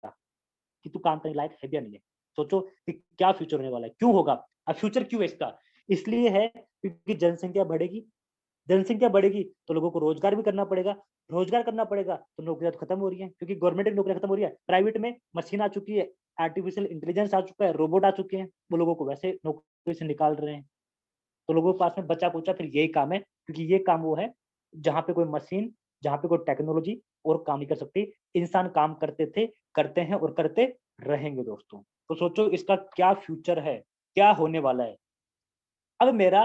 कि तू काम करने लायक है भी या नहीं है। सोचो कि क्या फ्यूचर होने वाला है, क्यों होगा? अब फ्यूचर क्यों है इसका? इसलिए है क्योंकि जनसंख्या बढ़ेगी, जनसंख्या बढ़ेगी तो लोगों को रोजगार भी करना पड़ेगा, रोजगार करना पड़ेगा तो नौकरियां तो खत्म हो रही हैं, क्योंकि गवर्नमेंट की नौकरियां खत्म हो रही है। प्राइवेट में मशीन आ चुकी है, आर्टिफिशियल इंटेलिजेंस आ चुका है, रोबोट आ चुके हैं, वो लोगों को वैसे नौकरी से निकाल रहे हैं। तो लोगों के पास में बचा कुचा फिर यही काम है, क्योंकि ये काम वो है जहाँ पे कोई मशीन, जहाँ पे कोई टेक्नोलॉजी और काम नहीं कर सकती। इंसान काम करते थे, करते हैं और करते रहेंगे दोस्तों। तो सोचो इसका क्या फ्यूचर है, क्या होने वाला है। अब मेरा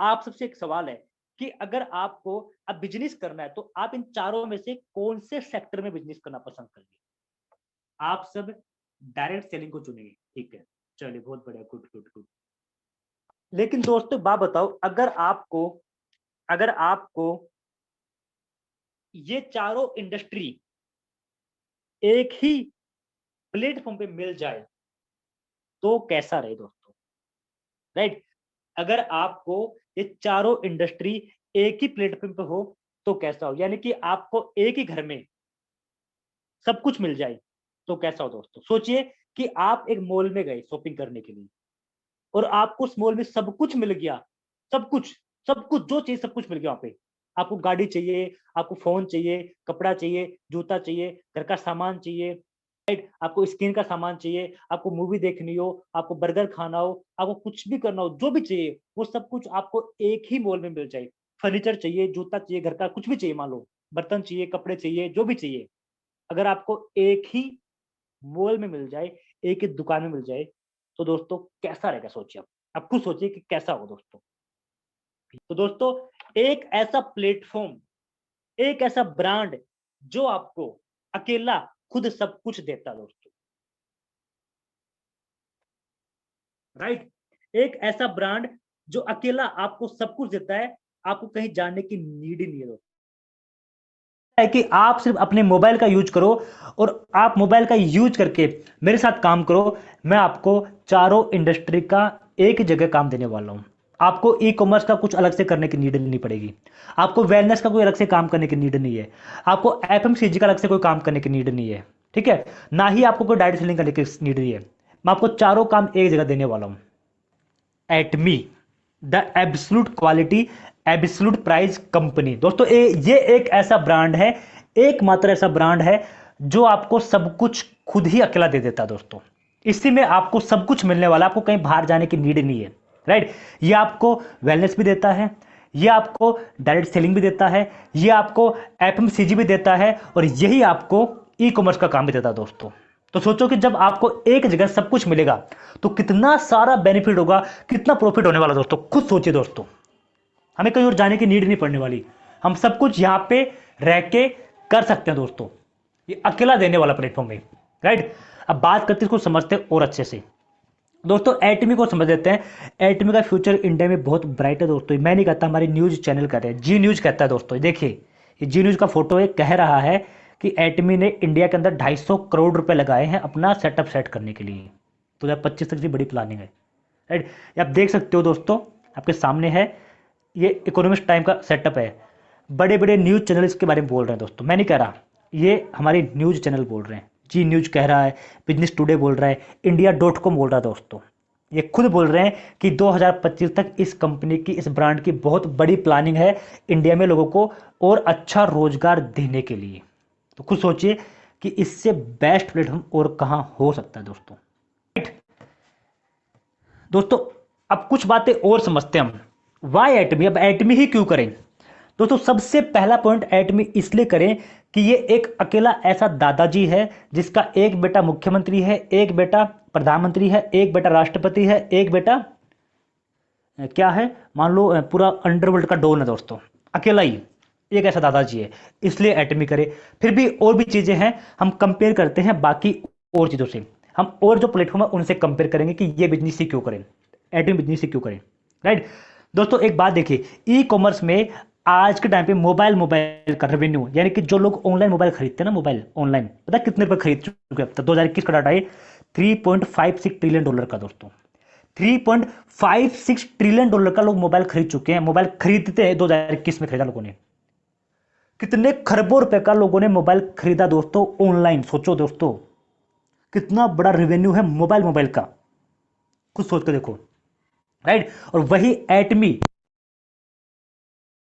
आप सबसे एक सवाल है कि अगर आपको अब बिजनेस करना है तो आप इन चारों में से कौन से सेक्टर में बिजनेस करना पसंद करेंगे? आप सब डायरेक्ट सेलिंग को चुनेंगे, ठीक है? चलिए बहुत बढ़िया, गुड गुड गुड। लेकिन दोस्तों बात बताओ, अगर आपको ये चारों इंडस्ट्री एक ही प्लेटफॉर्म पे मिल जाए तो कैसा रहे दोस्तों, राइट? अगर आपको ये चारों इंडस्ट्री एक ही प्लेटफॉर्म पे हो तो कैसा हो, यानी कि आपको एक ही घर में सब कुछ मिल जाए तो कैसा हो दोस्तों? सोचिए कि आप एक मॉल में गए शॉपिंग करने के लिए और आपको उस मॉल में सब कुछ मिल गया, सब कुछ, सब कुछ जो चाहिए सब कुछ मिल गया वहां पे। आपको गाड़ी चाहिए, आपको फोन चाहिए, कपड़ा चाहिए, जूता चाहिए, घर का सामान चाहिए, आपको स्किन का सामान चाहिए, आपको मूवी देखनी हो, आपको बर्गर खाना हो, आपको कुछ भी करना हो, जो भी चाहिए वो सब कुछ आपको एक ही मॉल में मिल जाए। फर्नीचर चाहिए, जूता चाहिए, घर का कुछ भी चाहिए, मान लो बर्तन चाहिए, कपड़े चाहिए, जो भी चाहिए, अगर आपको एक ही मॉल में मिल जाए, एक ही दुकान में मिल जाए, तो दोस्तों कैसा रहेगा? सोचिए आप खुद सोचिए कि कैसा होगा दोस्तों। तो दोस्तों एक ऐसा प्लेटफॉर्म एक ऐसा ब्रांड जो आपको अकेला खुद सब कुछ देता दोस्तों, राइट। एक ऐसा ब्रांड जो अकेला आपको सब कुछ देता है, आपको कहीं जाने की नीड ही नहीं है दोस्तों। है कि आप सिर्फ अपने मोबाइल का यूज करो और आप मोबाइल का यूज करके मेरे साथ काम करो। मैं आपको चारों इंडस्ट्री का एक जगह काम देने वाला हूं। आपको ई कॉमर्स का कुछ अलग से करने की नीड नहीं पड़ेगी, आपको वेलनेस का कोई अलग से काम करने की नीड नहीं है, आपको एफएमसीजी का अलग से कोई काम करने की नीड नहीं है, ठीक है, ना ही आपको कोई डायरेक्ट सेलिंग करने की नीड नहीं है। मैं आपको चारों काम एक जगह देने वाला हूं। Atomy, the absolute quality absolute price company. दोस्तों ये एक ऐसा ब्रांड है, एकमात्र ऐसा ब्रांड है जो आपको सब कुछ खुद ही अकेला दे देता है दोस्तों। इसी में आपको सब कुछ मिलने वाला, आपको कहीं बाहर जाने की नीड नहीं है, राइट। ये आपको वेलनेस भी देता है, ये आपको डायरेक्ट सेलिंग भी देता है, ये आपको एफएमसीजी भी देता है, और यही आपको ई कॉमर्स का काम भी देता है दोस्तों। तो सोचो कि जब आपको एक जगह सब कुछ मिलेगा तो कितना सारा बेनिफिट होगा, कितना प्रॉफिट होने वाला दोस्तों। खुद सोचिए दोस्तों, हमें कहीं और जाने की नीड नहीं पड़ने वाली, हम सब कुछ यहां पे रह के कर सकते हैं दोस्तों। ये अकेला देने वाला प्लेटफॉर्म है, राइट। अब बात करते हैं इसको समझते हैं और अच्छे से दोस्तों। एटमी को समझ लेते हैं। एटमी का फ्यूचर इंडिया में बहुत ब्राइट है दोस्तों। मैं नहीं कहता, हमारी न्यूज चैनल कहते हैं, जी न्यूज कहता है दोस्तों। देखिए ये जी न्यूज का फोटो है, कह रहा है कि एटमी ने इंडिया के अंदर 250 करोड़ रुपए लगाए हैं अपना सेटअप सेट करने के लिए। 2025 तक की बड़ी प्लानिंग है, राइट। आप देख सकते हो दोस्तों, आपके सामने है, ये इकोनॉमिस्ट टाइम का सेटअप है। बड़े बड़े न्यूज चैनल इसके बारे में बोल रहे हैं दोस्तों, मैं नहीं कह रहा, ये हमारे न्यूज चैनल बोल रहे हैं। जी न्यूज कह रहा है, बिजनेस टुडे बोल रहा है, India.com बोल रहा है दोस्तों। ये खुद बोल रहे हैं कि 2025 तक इस कंपनी की, इस ब्रांड की बहुत बड़ी प्लानिंग है इंडिया में लोगों को और अच्छा रोजगार देने के लिए। तो खुद सोचिए कि इससे बेस्ट प्लेटफॉर्म और कहां हो सकता है दोस्तों, राइट। दोस्तों अब कुछ बातें और समझते हैं हम, वाई एटमी। अब एटमी ही क्यों करें दोस्तों। सबसे पहला पॉइंट एटमी इसलिए करें कि ये एक अकेला ऐसा दादाजी है जिसका एक बेटा मुख्यमंत्री है, एक बेटा प्रधानमंत्री है, एक बेटा राष्ट्रपति है, एक बेटा क्या है, मान लो पूरा अंडरवर्ल्ड का डॉन है दोस्तों। अकेला ही एक ऐसा दादाजी है, इसलिए एटमी करे। फिर भी और भी चीजें हैं, हम कंपेयर करते हैं बाकी और चीजों से। हम और जो प्लेटफॉर्म है उनसे कंपेयर करेंगे कि ये बिजनेस ही क्यों करें, एटमी बिजनेस ही क्यों करें, राइट। दोस्तों एक बात देखिए, ई कॉमर्स में आज के टाइम पे मोबाइल का रेवेन्यू, यानी कि जो लोग ऑनलाइन मोबाइल खरीदते हैं ना, मोबाइल ऑनलाइन, पता है कितने रुपए खरीद चुके हैं? 2021 का डाटा है, $3.56 ट्रिलियन का दोस्तों। $3.56 ट्रिलियन का लोग मोबाइल खरीद चुके हैं। मोबाइल खरीदते हैं 2021 में खरीदा लोगों ने। कितने खरबों रुपए का लोगों ने मोबाइल खरीदा दोस्तों ऑनलाइन। सोचो दोस्तों कितना बड़ा रेवेन्यू है मोबाइल का, कुछ सोच के देखो, राइट। और वही एटमी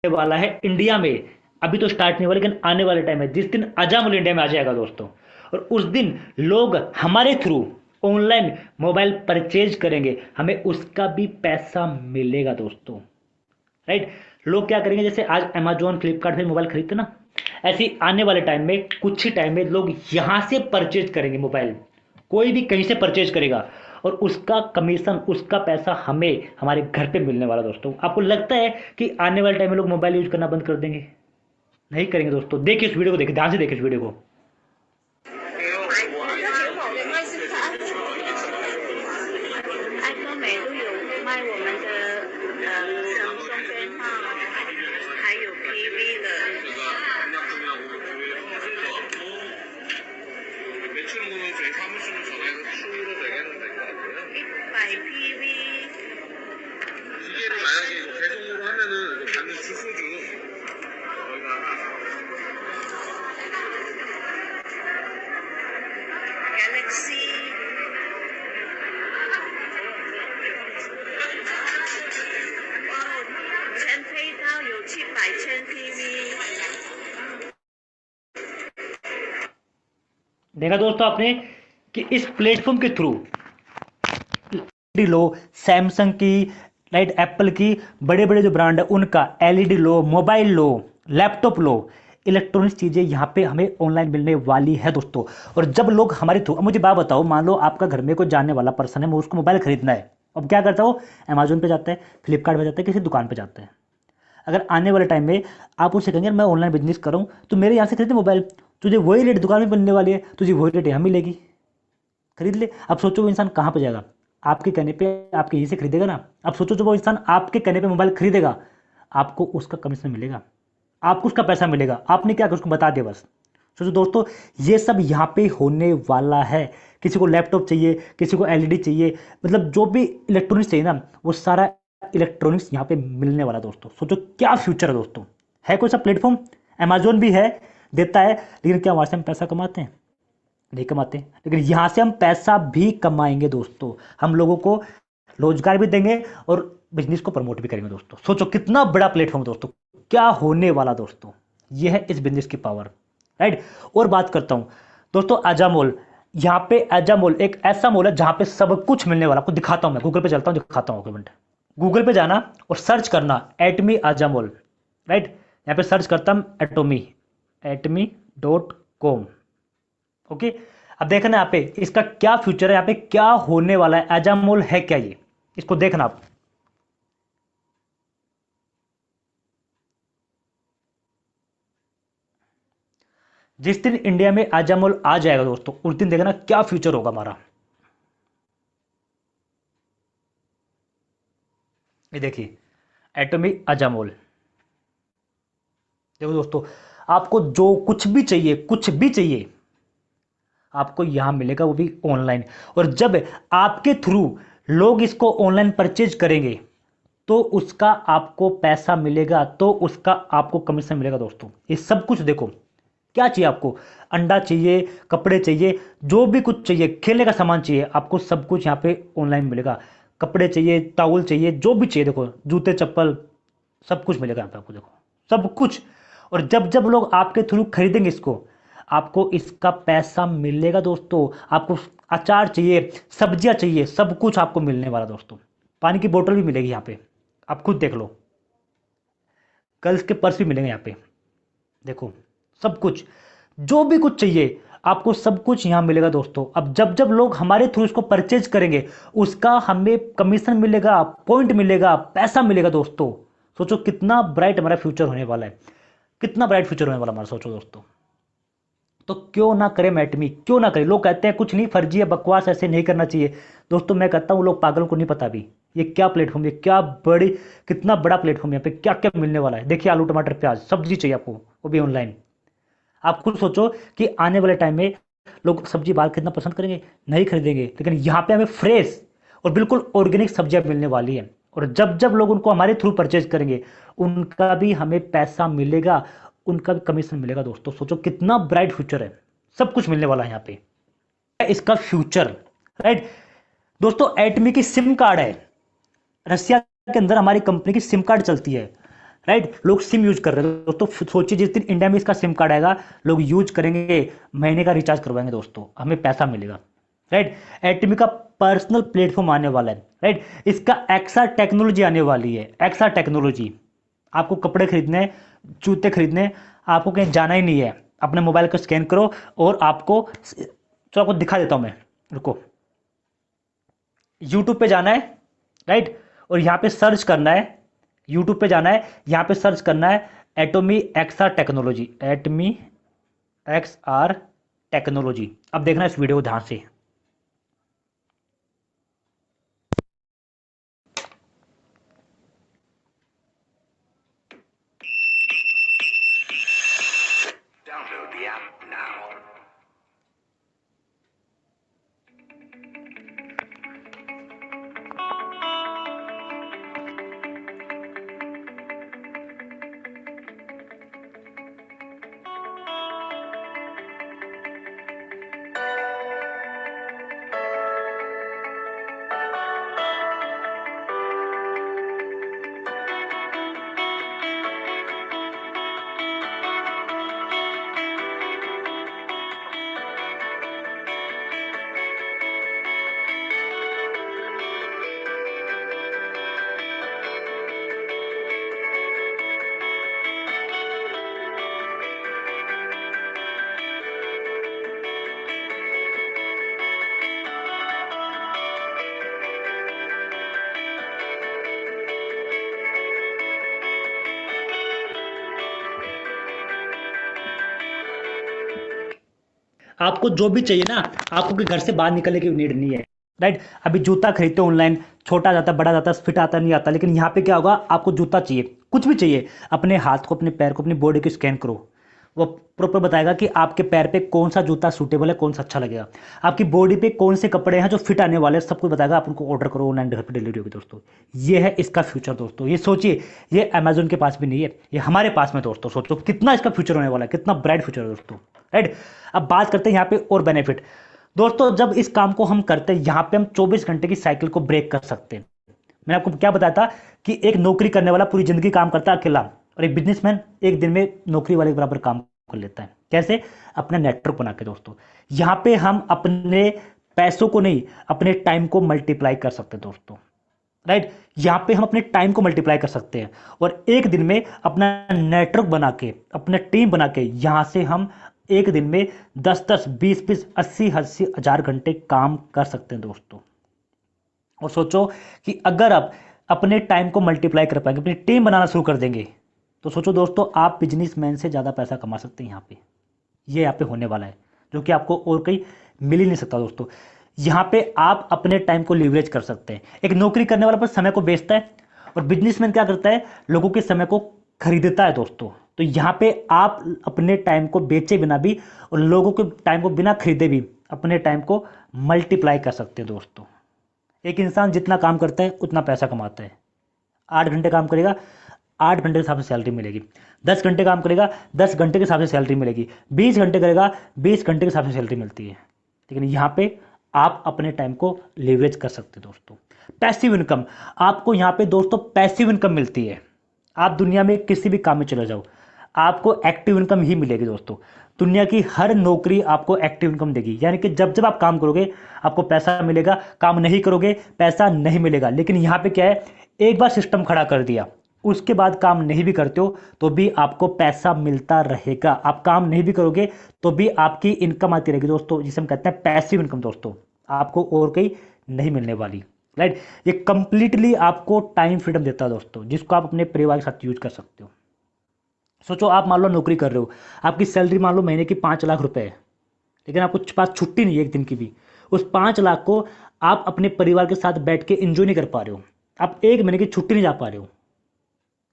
वाला है इंडिया में। अभी तो स्टार्ट नहीं हुआ, लेकिन आने वाले टाइम है, जिस दिन अजामुल इंडिया में आ जाएगा दोस्तों, और उस दिन लोग हमारे थ्रू ऑनलाइन मोबाइल परचेज करेंगे, हमें उसका भी पैसा मिलेगा दोस्तों, राइट। लोग क्या करेंगे, जैसे आज अमेजोन फ्लिपकार्ट पे मोबाइल खरीदते ना, ऐसे ही आने वाले टाइम में, कुछ ही टाइम में लोग यहां से परचेज करेंगे मोबाइल। कोई भी कहीं से परचेज करेगा और उसका कमीशन, उसका पैसा हमें हमारे घर पे मिलने वाला दोस्तों। आपको लगता है कि आने वाले टाइम में लोग मोबाइल यूज करना बंद कर देंगे? नहीं करेंगे दोस्तों। देखिए इस वीडियो को, देखिए ध्यान से, देखिए इस वीडियो को। 爱多美都有卖我们的Samsung 电话，还有 PV 的。100 PV。 기계를 만약에 이거 배송으로 하면은 이거 받는 주소주 저희가 Galaxy。 全配到有700千 PV。 देखा दोस्तों आपने कि इस प्लेटफॉर्म के थ्रू लो, सैमसंग की, राइट, एप्पल की, बड़े बड़े जो ब्रांड है उनका एलईडी लो, मोबाइल लो, लैपटॉप लो, इलेक्ट्रॉनिक्स चीजें यहाँ पे हमें ऑनलाइन मिलने वाली है दोस्तों। और जब लोग हमारे थ्रू, मुझे बात बताओ, मान लो आपका घर में कोई जानने वाला पर्सन है, वो उसको मोबाइल खरीदना है, अब क्या करता है, वो अमेजोन पे जाता है, फ्लिपकार्ट पे जाता है, किसी दुकान पे जाता है। अगर आने वाले टाइम में आप उससे कहेंगे मैं ऑनलाइन बिजनेस करूँ तो मेरे यहाँ से खरीदे मोबाइल, तुझे वही रेट दुकान में बनने वाली है, तुझे वही रेट यहाँ मिलेगी, खरीद ले। अब सोचो वो इंसान कहाँ पे जाएगा, आपके कहने पे आपके यहीं से खरीदेगा ना। अब सोचो जो वो इंसान आपके कहने पे मोबाइल खरीदेगा, आपको उसका कमीशन मिलेगा, आपको उसका पैसा मिलेगा, आपने क्या उसको बता दिया बस। सोचो दोस्तों, ये सब यहाँ पे होने वाला है। किसी को लैपटॉप चाहिए, किसी को एलईडी चाहिए, मतलब जो भी इलेक्ट्रॉनिक्स चाहिए ना, वो सारा इलेक्ट्रॉनिक्स यहाँ पे मिलने वाला है दोस्तों। सोचो क्या फ्यूचर है दोस्तों। है कोई सा प्लेटफॉर्म, अमेजोन भी है, देता है, लेकिन क्या वहाँ से हम पैसा कमाते हैं? नहीं कमाते। लेकिन यहाँ से हम पैसा भी कमाएंगे दोस्तों, हम लोगों को रोजगार भी देंगे और बिजनेस को प्रमोट भी करेंगे दोस्तों। सोचो कितना बड़ा प्लेटफॉर्म दोस्तों, क्या होने वाला दोस्तों। यह है इस बिजनेस की पावर, राइट। और बात करता हूं दोस्तों आजा मॉल। यहाँ पे आजा मॉल एक ऐसा मॉल है जहां पे सब कुछ मिलने वाला। आपको दिखाता हूं, मैं गूगल पे चलता हूं, दिखाता हूं। मिनट, गूगल पे जाना और सर्च करना एटमी आजा मॉल, राइट। यहाँ पे सर्च करता हूं एटमी.com, ओके। अब देखना यहाँ पे इसका क्या फ्यूचर है, यहाँ पे क्या होने वाला है, आजा मॉल है क्या ये, इसको देखना आप। जिस दिन इंडिया में आजा मॉल आ जाएगा दोस्तों, उस दिन देखना क्या फ्यूचर होगा हमारा। ये देखिए एटॉमिक आजा मॉल। देखो दोस्तों, आपको जो कुछ भी चाहिए, कुछ भी चाहिए, आपको यहां मिलेगा, वो भी ऑनलाइन। और जब आपके थ्रू लोग इसको ऑनलाइन परचेज करेंगे तो उसका आपको पैसा मिलेगा, तो उसका आपको कमीशन मिलेगा दोस्तों। ये सब कुछ देखो, क्या चाहिए आपको, अंडा चाहिए, कपड़े चाहिए, जो भी कुछ चाहिए, खेलने का सामान चाहिए, आपको सब कुछ यहाँ पे ऑनलाइन मिलेगा। कपड़े चाहिए, टावल चाहिए, जो भी चाहिए, देखो जूते चप्पल सब कुछ मिलेगा यहाँ पे आपको, देखो सब कुछ। और जब जब लोग आपके थ्रू खरीदेंगे इसको, आपको इसका पैसा मिलेगा दोस्तों। आपको अचार चाहिए, सब्जियां चाहिए, सब कुछ आपको मिलने वाला दोस्तों। पानी की बोतल भी मिलेगी यहाँ पे, आप खुद देख लो। गर्ल्स के पर्स भी मिलेंगे यहाँ पे, देखो सब कुछ, जो भी कुछ चाहिए आपको सब कुछ यहाँ मिलेगा दोस्तों। अब जब जब लोग हमारे थ्रू इसको परचेज करेंगे, उसका हमें कमीशन मिलेगा, पॉइंट मिलेगा, पैसा मिलेगा दोस्तों। सोचो कितना ब्राइट हमारा फ्यूचर होने वाला है, कितना ब्राइट फ्यूचर होने वाला हमारा, सोचो दोस्तों। तो क्यों ना करें मैटमी, क्यों ना करें। लोग कहते हैं कुछ नहीं, फर्जी है, बकवास, ऐसे नहीं करना चाहिए। दोस्तों मैं कहता हूँ लोग पागल को नहीं पता भी ये क्या प्लेटफॉर्म, ये क्या बड़ी, कितना बड़ा प्लेटफॉर्म, यहाँ पे क्या क्या मिलने वाला है। देखिए आलू टमाटर प्याज सब्जी चाहिए आपको, वो भी ऑनलाइन। आप खुद सोचो कि आने वाले टाइम में लोग सब्जी बाहर खरीदना पसंद करेंगे, नहीं खरीदेंगे, लेकिन यहाँ पे हमें फ्रेश और बिल्कुल ऑर्गेनिक सब्जियां मिलने वाली है। और जब जब लोग उनको हमारे थ्रू परचेज करेंगे, उनका भी हमें पैसा मिलेगा, उनका भी कमीशन मिलेगा दोस्तों। सोचो कितना ब्राइट फ्यूचर है, सब कुछ मिलने वाला है यहाँ पे, इसका फ्यूचर, राइट। दोस्तों एटमी की सिम कार्ड है, रसिया के अंदर हमारी कंपनी की सिम कार्ड चलती है, राइट। लोग सिम यूज कर रहे हैं दोस्तों। सोचिए जिस दिन इंडिया में इसका सिम कार्ड आएगा, लोग यूज करेंगे, महीने का रिचार्ज करवाएंगे दोस्तों, हमें पैसा मिलेगा, राइट। एटमी का पर्सनल प्लेटफॉर्म आने वाला है, राइट। इसका एक्सा टेक्नोलॉजी आने वाली है, एक्सा टेक्नोलॉजी। आपको कपड़े खरीदने, जूते खरीदने, आपको कहीं जाना ही नहीं है, अपने मोबाइल को स्कैन करो और आपको, तो आपको दिखा देता हूं मैं, रुको। यूट्यूब पे जाना है, राइट, और यहाँ पे सर्च करना है, यूट्यूब पे जाना है, यहाँ पे सर्च करना है Atomy XR technology, Atomy XR technology. अब देखना इस वीडियो को ध्यान से। Download the app now. आपको जो भी चाहिए ना, आपको कि घर से बाहर निकलने की नीड नहीं है, राइट। अभी जूता खरीदते हो ऑनलाइन, छोटा जाता बड़ा जाता, फिट आता नहीं आता, लेकिन यहाँ पे क्या होगा, आपको जूता चाहिए, कुछ भी चाहिए, अपने हाथ को, अपने पैर को, अपनी बॉडी को स्कैन करो, वो प्रॉपर बताएगा कि आपके पैर पे कौन सा जूता सूटेबल है, कौन सा अच्छा लगेगा, आपकी बॉडी पे कौन से कपड़े हैं जो फिट आने वाले हैं, सब कुछ बताएगा। आप उनको ऑर्डर करो, ऑनलाइन घर पे डिलीवरी होगी दोस्तों। ये है इसका फ्यूचर दोस्तों। ये सोचिए, ये अमेजोन के पास भी नहीं है, ये हमारे पास में दोस्तों। सोचो कितना इसका फ्यूचर होने वाला है, कितना ब्राइट फ्यूचर है दोस्तों, राइट। अब बात करते हैं यहाँ पे और बेनिफिट दोस्तों। जब इस काम को हम करते हैं, यहाँ पे हम 24 घंटे की साइकिल को ब्रेक कर सकते हैं। मैंने आपको क्या बताया था कि एक नौकरी करने वाला पूरी जिंदगी काम करता है अकेला, और एक बिजनेसमैन एक दिन में नौकरी वाले के बराबर काम कर लेता है। कैसे? अपना नेटवर्क बना के दोस्तों। यहाँ पे हम अपने पैसों को नहीं, अपने टाइम को मल्टीप्लाई कर सकते हैं दोस्तों, राइट। यहाँ पे हम अपने टाइम को मल्टीप्लाई कर सकते हैं और एक दिन में अपना नेटवर्क बना के, अपना टीम बना के, यहाँ से हम एक दिन में 10-10, 20-20, 80-80 हजार घंटे काम कर सकते हैं दोस्तों। और सोचो कि अगर आप अपने टाइम को मल्टीप्लाई कर पाएंगे, अपनी टीम बनाना शुरू कर देंगे, तो सोचो दोस्तों, आप बिजनेसमैन से ज़्यादा पैसा कमा सकते हैं। यहाँ पे ये यहाँ पे होने वाला है, जो कि आपको और कहीं मिल ही नहीं सकता दोस्तों। यहाँ पे आप अपने टाइम को लीवरेज कर सकते हैं। एक नौकरी करने वाला बस समय को बेचता है, और बिजनेसमैन क्या करता है, लोगों के समय को खरीदता है दोस्तों। तो यहाँ पे आप अपने टाइम को बेचे बिना भी और लोगों के टाइम को बिना खरीदे भी अपने टाइम को मल्टीप्लाई कर सकते हैं दोस्तों। एक इंसान जितना काम करता है उतना पैसा कमाता है। 8 घंटे काम करेगा, 8 घंटे के हिसाब से सैलरी मिलेगी। 10 घंटे काम करेगा, 10 घंटे के हिसाब से सैलरी मिलेगी। 20 घंटे करेगा, 20 घंटे के हिसाब से सैलरी मिलती है। लेकिन यहाँ पे आप अपने टाइम को लीवरेज कर सकते हैं दोस्तों। पैसिव इनकम, आपको यहाँ पे दोस्तों पैसिव इनकम मिलती है। आप दुनिया में किसी भी काम में चले जाओ, आपको एक्टिव इनकम ही मिलेगी दोस्तों। दुनिया की हर नौकरी आपको एक्टिव इनकम देगी, यानी कि जब जब आप काम करोगे आपको पैसा मिलेगा, काम नहीं करोगे पैसा नहीं मिलेगा। लेकिन यहाँ पे क्या है, एक बार सिस्टम खड़ा कर दिया, उसके बाद काम नहीं भी करते हो तो भी आपको पैसा मिलता रहेगा। आप काम नहीं भी करोगे तो भी आपकी इनकम आती रहेगी दोस्तों, जिसे हम कहते हैं पैसिव इनकम दोस्तों। आपको और कहीं नहीं मिलने वाली, राइट। ये कंप्लीटली आपको टाइम फ्रीडम देता है दोस्तों, जिसको आप अपने परिवार के साथ यूज कर सकते हो। सोचो, आप मान लो नौकरी कर रहे हो, आपकी सैलरी मान लो महीने की 5 लाख रुपए है, लेकिन आपको पास छुट्टी नहीं है एक दिन की भी। उस 5 लाख को आप अपने परिवार के साथ बैठ के एंजॉय नहीं कर पा रहे हो, आप एक महीने की छुट्टी नहीं जा पा रहे हो।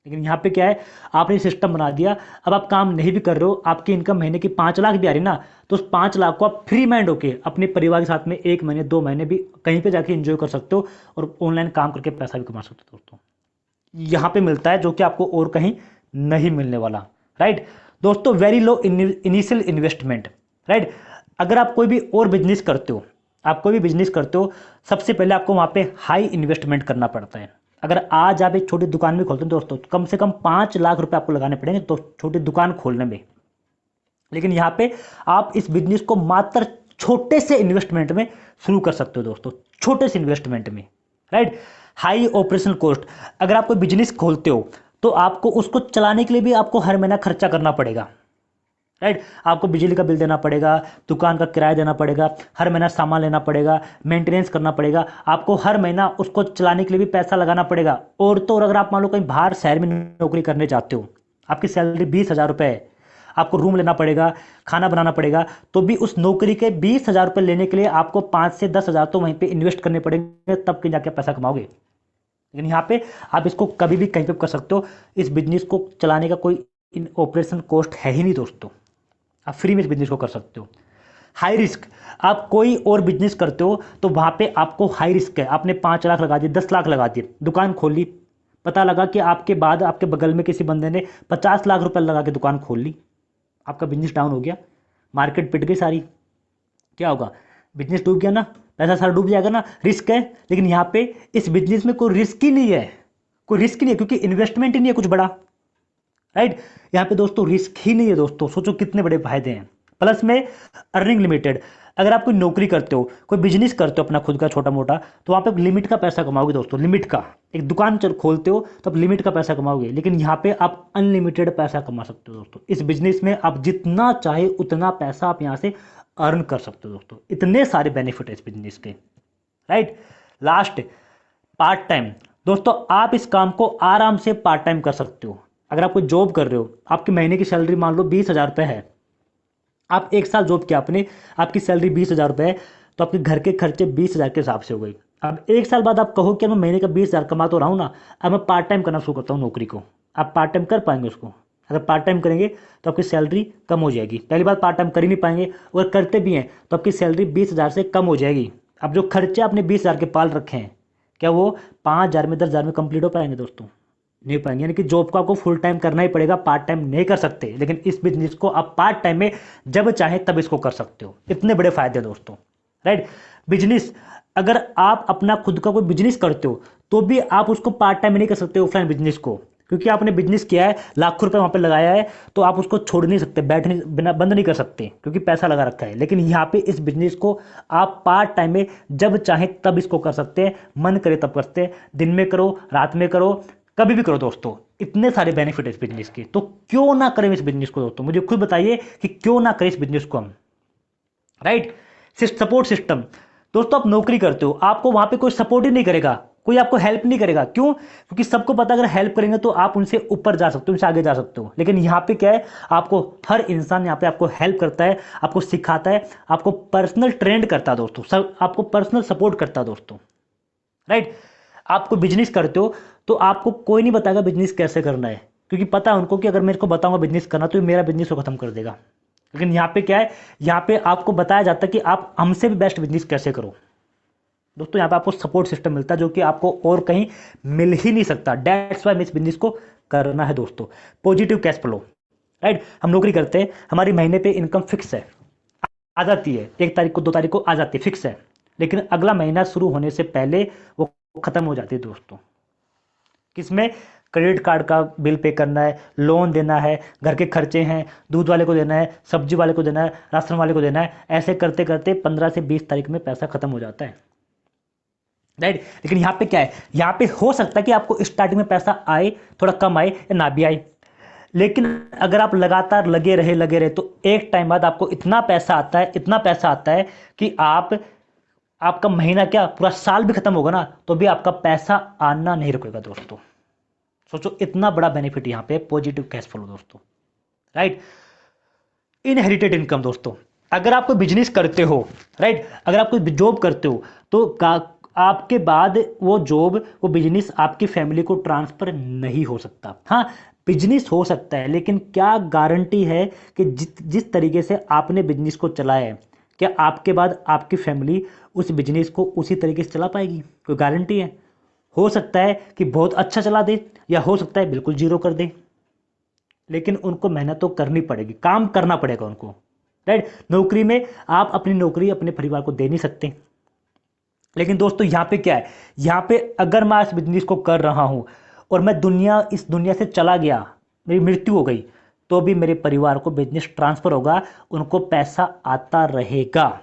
लेकिन यहाँ पे क्या है, आपने सिस्टम बना दिया, अब आप काम नहीं भी कर रहे हो, आपकी इनकम महीने की 5 लाख भी आ रही ना, तो उस 5 लाख को आप फ्री माइंड होके अपने परिवार के साथ में 1 महीने 2 महीने भी कहीं पे जाके एंजॉय कर सकते हो और ऑनलाइन काम करके पैसा भी कमा सकते हो दोस्तों। यहाँ पे मिलता है जो कि आपको और कहीं नहीं मिलने वाला, राइट दोस्तों। Very low initial investment, right. अगर आप कोई भी और बिजनेस करते हो, सबसे पहले आपको वहाँ पे हाई इन्वेस्टमेंट करना पड़ता है। अगर आज आप एक छोटी दुकान भी खोलते हैं दोस्तों, तो कम से कम 5 लाख रुपए आपको लगाने पड़ेंगे तो छोटी दुकान खोलने में। लेकिन यहाँ पे आप इस बिजनेस को मात्र छोटे से इन्वेस्टमेंट में शुरू कर सकते हो दोस्तों, छोटे से इन्वेस्टमेंट में, राइट। हाई ऑपरेशनल कॉस्ट, अगर आप कोई बिजनेस खोलते हो तो आपको उसको चलाने के लिए भी आपको हर महीना खर्चा करना पड़ेगा, राइट। आपको बिजली का बिल देना पड़ेगा, दुकान का किराया देना पड़ेगा, हर महीना सामान लेना पड़ेगा, मेंटेनेंस करना पड़ेगा, आपको हर महीना उसको चलाने के लिए भी पैसा लगाना पड़ेगा। और तो और अगर आप मान लो कहीं बाहर शहर में नौकरी करने जाते हो, आपकी सैलरी 20,000 रुपये है, आपको रूम लेना पड़ेगा, खाना बनाना पड़ेगा, तो भी उस नौकरी के 20,000 रुपये लेने के लिए आपको 5 से 10,000 तो वहीं पर इन्वेस्ट करने पड़ेंगे, तब कहीं जाके पैसा कमाओगे। लेकिन यहाँ पे आप इसको कभी भी कहीं पे कर सकते हो। इस बिजनेस को चलाने का कोई ऑपरेशन कॉस्ट है ही नहीं दोस्तों, आप फ्री में इस बिजनेस को कर सकते हो। हाई रिस्क, आप कोई और बिजनेस करते हो तो वहाँ पे आपको हाई रिस्क है। आपने 5 लाख लगा दिए, 10 लाख लगा दिए, दुकान खोल ली, पता लगा कि आपके बाद आपके बगल में किसी बंदे ने 50 लाख रुपए लगा के दुकान खोल ली, आपका बिजनेस डाउन हो गया, मार्केट पिट गई सारी, क्या होगा? बिजनेस डूब गया ना, पैसा सारा डूब जाएगा ना, रिस्क है। लेकिन यहाँ पे इस बिजनेस में कोई रिस्क ही नहीं है, कोई रिस्क ही नहीं है, क्योंकि इन्वेस्टमेंट ही नहीं है कुछ बड़ा, राइट। यहाँ पे दोस्तों रिस्क ही नहीं है दोस्तों। सोचो कितने बड़े फायदे हैं। प्लस में अर्निंग लिमिटेड, अगर आप कोई नौकरी करते हो, कोई बिजनेस करते हो अपना खुद का छोटा मोटा, तो वहाँ पे लिमिट का पैसा कमाओगे दोस्तों, लिमिट का। एक दुकान खोलते हो तो आप लिमिट का पैसा कमाओगे, लेकिन यहाँ पे आप अनलिमिटेड पैसा कमा सकते हो दोस्तों। इस बिजनेस में आप जितना चाहे उतना पैसा आप यहाँ से अर्न कर सकते हो दोस्तों। इतने सारे बेनिफिट है इस बिजनेस के, राइट। लास्ट, पार्ट टाइम दोस्तों, आप इस काम को आराम से पार्ट टाइम कर सकते हो। अगर आप कोई जॉब कर रहे हो, आपकी महीने की सैलरी मान लो 20,000 रुपये है, आप 1 साल जॉब किया आपने, आपकी सैलरी 20,000 रुपये है, तो आपके घर के खर्चे 20,000 के हिसाब से हो गई। अब 1 साल बाद आप कहो कि मैं महीने का 20,000 कमा तो रहा हूँ ना, अब मैं पार्ट टाइम करना शुरू करता हूँ नौकरी को। आप पार्ट टाइम कर पाएंगे उसको? अगर पार्ट टाइम करेंगे तो आपकी सैलरी कम हो जाएगी। पहली बात, पार्ट टाइम कर ही नहीं पाएंगे, और करते भी हैं तो आपकी सैलरी 20,000 से कम हो जाएगी। अब जो खर्चे आपने 20,000 के पाल रखे हैं, क्या वो 5,000 में 10,000 में कंप्लीट हो पाएंगे दोस्तों? नहीं पाएंगे। यानी कि जॉब को आपको फुल टाइम करना ही पड़ेगा, पार्ट टाइम नहीं कर सकते। लेकिन इस बिजनेस को आप पार्ट टाइम में जब चाहे तब इसको कर सकते हो। इतने बड़े फायदे दोस्तों, राइट। बिजनेस, अगर आप अपना खुद का कोई बिजनेस करते हो तो भी आप उसको पार्ट टाइम में नहीं कर सकते ऑफलाइन बिजनेस को, क्योंकि आपने बिजनेस किया है, लाखों रुपए वहां पे लगाया है, तो आप उसको छोड़ नहीं सकते, बैठ नहीं, बिना बंद नहीं कर सकते, क्योंकि पैसा लगा रखा है। लेकिन यहाँ पे इस बिजनेस को आप पार्ट टाइम में जब चाहे तब इसको कर सकते हैं, मन करे तब करते हैं, दिन में करो, रात में करो, कभी भी करो दोस्तों। इतने सारे बेनिफिट है इस बिजनेस के, तो क्यों ना करें इस बिजनेस को दोस्तों? मुझे खुद बताइए कि क्यों ना करें इस बिजनेस को हम, राइट। सपोर्ट सिस्टम, दोस्तों आप नौकरी करते हो, आपको वहां पे कोई सपोर्ट ही नहीं करेगा, कोई आपको हेल्प नहीं करेगा। क्यों? क्योंकि सबको पता अगर हेल्प करेंगे तो आप उनसे ऊपर जा सकते हो, उनसे आगे जा सकते हो। लेकिन यहाँ पे क्या है, आपको हर इंसान यहाँ पे आपको हेल्प करता है, आपको सिखाता है, आपको पर्सनल ट्रेंड करता है दोस्तों, सब आपको पर्सनल सपोर्ट करता है दोस्तों, राइट। आपको बिजनेस करते हो तो आपको कोई नहीं बताएगा बिजनेस कैसे करना है, क्योंकि पता है उनको कि अगर मेरे को बताऊंगा बिजनेस करना तो ये मेरा बिजनेस को खत्म कर देगा। लेकिन यहाँ पे क्या है, यहाँ पे आपको बताया जाता है कि आप हमसे भी बेस्ट बिजनेस कैसे करो दोस्तों। यहाँ पे आपको सपोर्ट सिस्टम मिलता है जो कि आपको और कहीं मिल ही नहीं सकता। डेट्स वाई इस बिजनेस को करना है दोस्तों। Positive cash flow, right. हम नौकरी करते हैं, हमारी महीने पे इनकम फिक्स है, आ जाती है, 1 तारीख को 2 तारीख को आ जाती है, फिक्स है। लेकिन अगला महीना शुरू होने से पहले वो खत्म हो जाती है दोस्तों। किसमें? क्रेडिट कार्ड का बिल पे करना है, लोन देना है, घर के खर्चे हैं, दूध वाले को देना है, सब्जी वाले को देना है, राशन वाले को देना है, ऐसे करते करते 15 से 20 तारीख में पैसा खत्म हो जाता है, राइट। लेकिन यहाँ पे क्या है, यहाँ पे हो सकता है कि आपको स्टार्टिंग में पैसा आए, थोड़ा कम आए या ना भी आए, लेकिन अगर आप लगातार लगे रहे तो एक टाइम बाद आपको इतना पैसा आता है, इतना पैसा आता है कि आपका महीना क्या, पूरा साल भी खत्म होगा ना तो भी आपका पैसा आना नहीं रुकेगा दोस्तों। सोचो, इतना बड़ा बेनिफिट यहाँ पे पॉजिटिव कैश फ्लो दोस्तों, राइट। इनहेरिटेड इनकम दोस्तों, अगर आप कोई बिजनेस करते हो, राइट, अगर आप कोई जॉब करते हो तो आपके बाद वो जॉब, वो बिजनेस आपकी फैमिली को ट्रांसफर नहीं हो सकता। हाँ, बिजनेस हो सकता है, लेकिन क्या गारंटी है कि जिस तरीके से आपने बिजनेस को चलाया है, क्या आपके बाद आपकी फैमिली उस बिजनेस को उसी तरीके से चला पाएगी? कोई गारंटी है? हो सकता है कि बहुत अच्छा चला दे, या हो सकता है बिल्कुल जीरो कर दे, लेकिन उनको मेहनत तो करनी पड़ेगी, काम करना पड़ेगा उनको, राइट। नौकरी में आप अपनी नौकरी अपने परिवार को दे नहीं सकते। लेकिन दोस्तों यहाँ पे क्या है, यहाँ पे अगर मैं इस बिजनेस को कर रहा हूं और मैं इस दुनिया से चला गया, मेरी मृत्यु हो गई, तो भी मेरे परिवार को बिजनेस ट्रांसफर होगा, उनको पैसा आता रहेगा।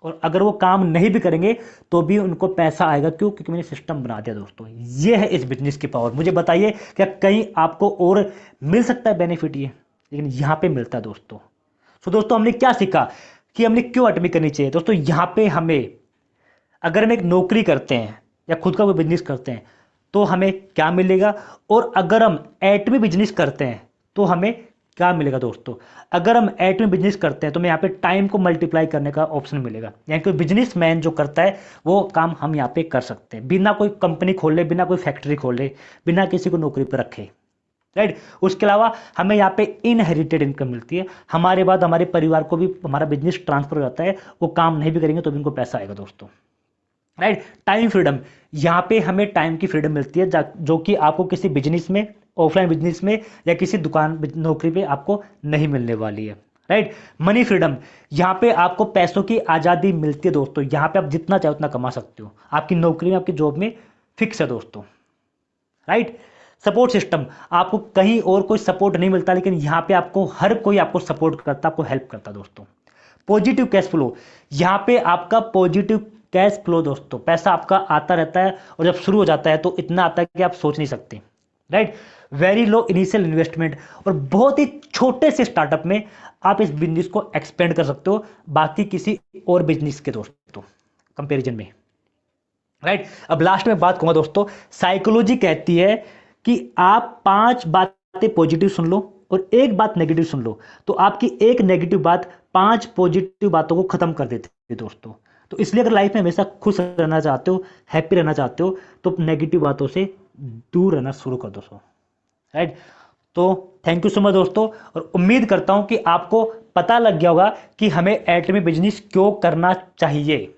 और अगर वो काम नहीं भी करेंगे तो भी उनको पैसा आएगा। क्यों? क्योंकि मैंने सिस्टम बना दिया दोस्तों। ये है इस बिजनेस की पावर। मुझे बताइए क्या कहीं आपको और मिल सकता है बेनिफिट ये? लेकिन यहाँ पे मिलता है दोस्तों। तो दोस्तों हमने क्या सीखा कि हमने क्यों एटमी करनी चाहिए दोस्तों? यहाँ पे हमें, अगर हम एक नौकरी करते हैं या खुद का कोई बिजनेस करते हैं तो हमें क्या मिलेगा, और अगर हम एटमी बिजनेस करते हैं तो हमें क्या मिलेगा दोस्तों? अगर हम एटमी बिजनेस करते हैं तो हमें यहाँ पे टाइम को मल्टीप्लाई करने का ऑप्शन मिलेगा। यानी कि बिजनेसमैन जो करता है वो काम हम यहाँ पे कर सकते हैं, बिना कोई कंपनी खोले, बिना कोई फैक्ट्री खोले, बिना किसी को नौकरी पर रखे, राइट। उसके अलावा हमें यहाँ पे इनहेरिटेड इनकम मिलती है। हमारे बाद हमारे परिवार को भी हमारा बिजनेस ट्रांसफर हो जाता है, वो काम नहीं भी करेंगे तो भी उनको पैसा आएगा दोस्तों, राइट। टाइम फ्रीडम, यहाँ पे हमें टाइम की फ्रीडम मिलती है जो कि आपको किसी बिजनेस में, ऑफलाइन बिजनेस में या किसी दुकान नौकरी पे आपको नहीं मिलने वाली है, राइट। मनी फ्रीडम, यहाँ पे आपको पैसों की आज़ादी मिलती है दोस्तों। यहाँ पे आप जितना चाहे उतना कमा सकते हो, आपकी नौकरी में, आपकी जॉब में फिक्स है दोस्तों, राइट। सपोर्ट सिस्टम, आपको कहीं और कोई सपोर्ट नहीं मिलता, लेकिन यहाँ पे आपको हर कोई आपको सपोर्ट करता, आपको हेल्प करता दोस्तों। पॉजिटिव कैश फ्लो, यहाँ पे आपका पॉजिटिव कैश फ्लो दोस्तों, पैसा आपका आता रहता है, और जब शुरू हो जाता है तो इतना आता है कि आप सोच नहीं सकते, right. Very low initial investment, और बहुत ही छोटे से स्टार्टअप में आप इस बिजनेस को एक्सपेंड कर सकते हो बाकी किसी और बिजनेस के दोस्तों कंपैरिजन में, राइट। अब लास्ट में बात कहूंगा दोस्तों, साइकोलॉजी कहती है कि आप 5 बातें पॉजिटिव सुन लो और एक बात नेगेटिव सुन लो तो आपकी एक नेगेटिव बात 5 पॉजिटिव बातों को खत्म कर देती है दोस्तों। तो इसलिए अगर लाइफ में हमेशा खुश रहना चाहते हो, हैप्पी रहना चाहते हो, तो नेगेटिव बातों से दूर रहना शुरू कर दो दोस्तों, राइट। तो थैंक यू सो मच दोस्तों, और उम्मीद करता हूं कि आपको पता लग गया होगा कि हमें एटमी बिजनेस क्यों करना चाहिए।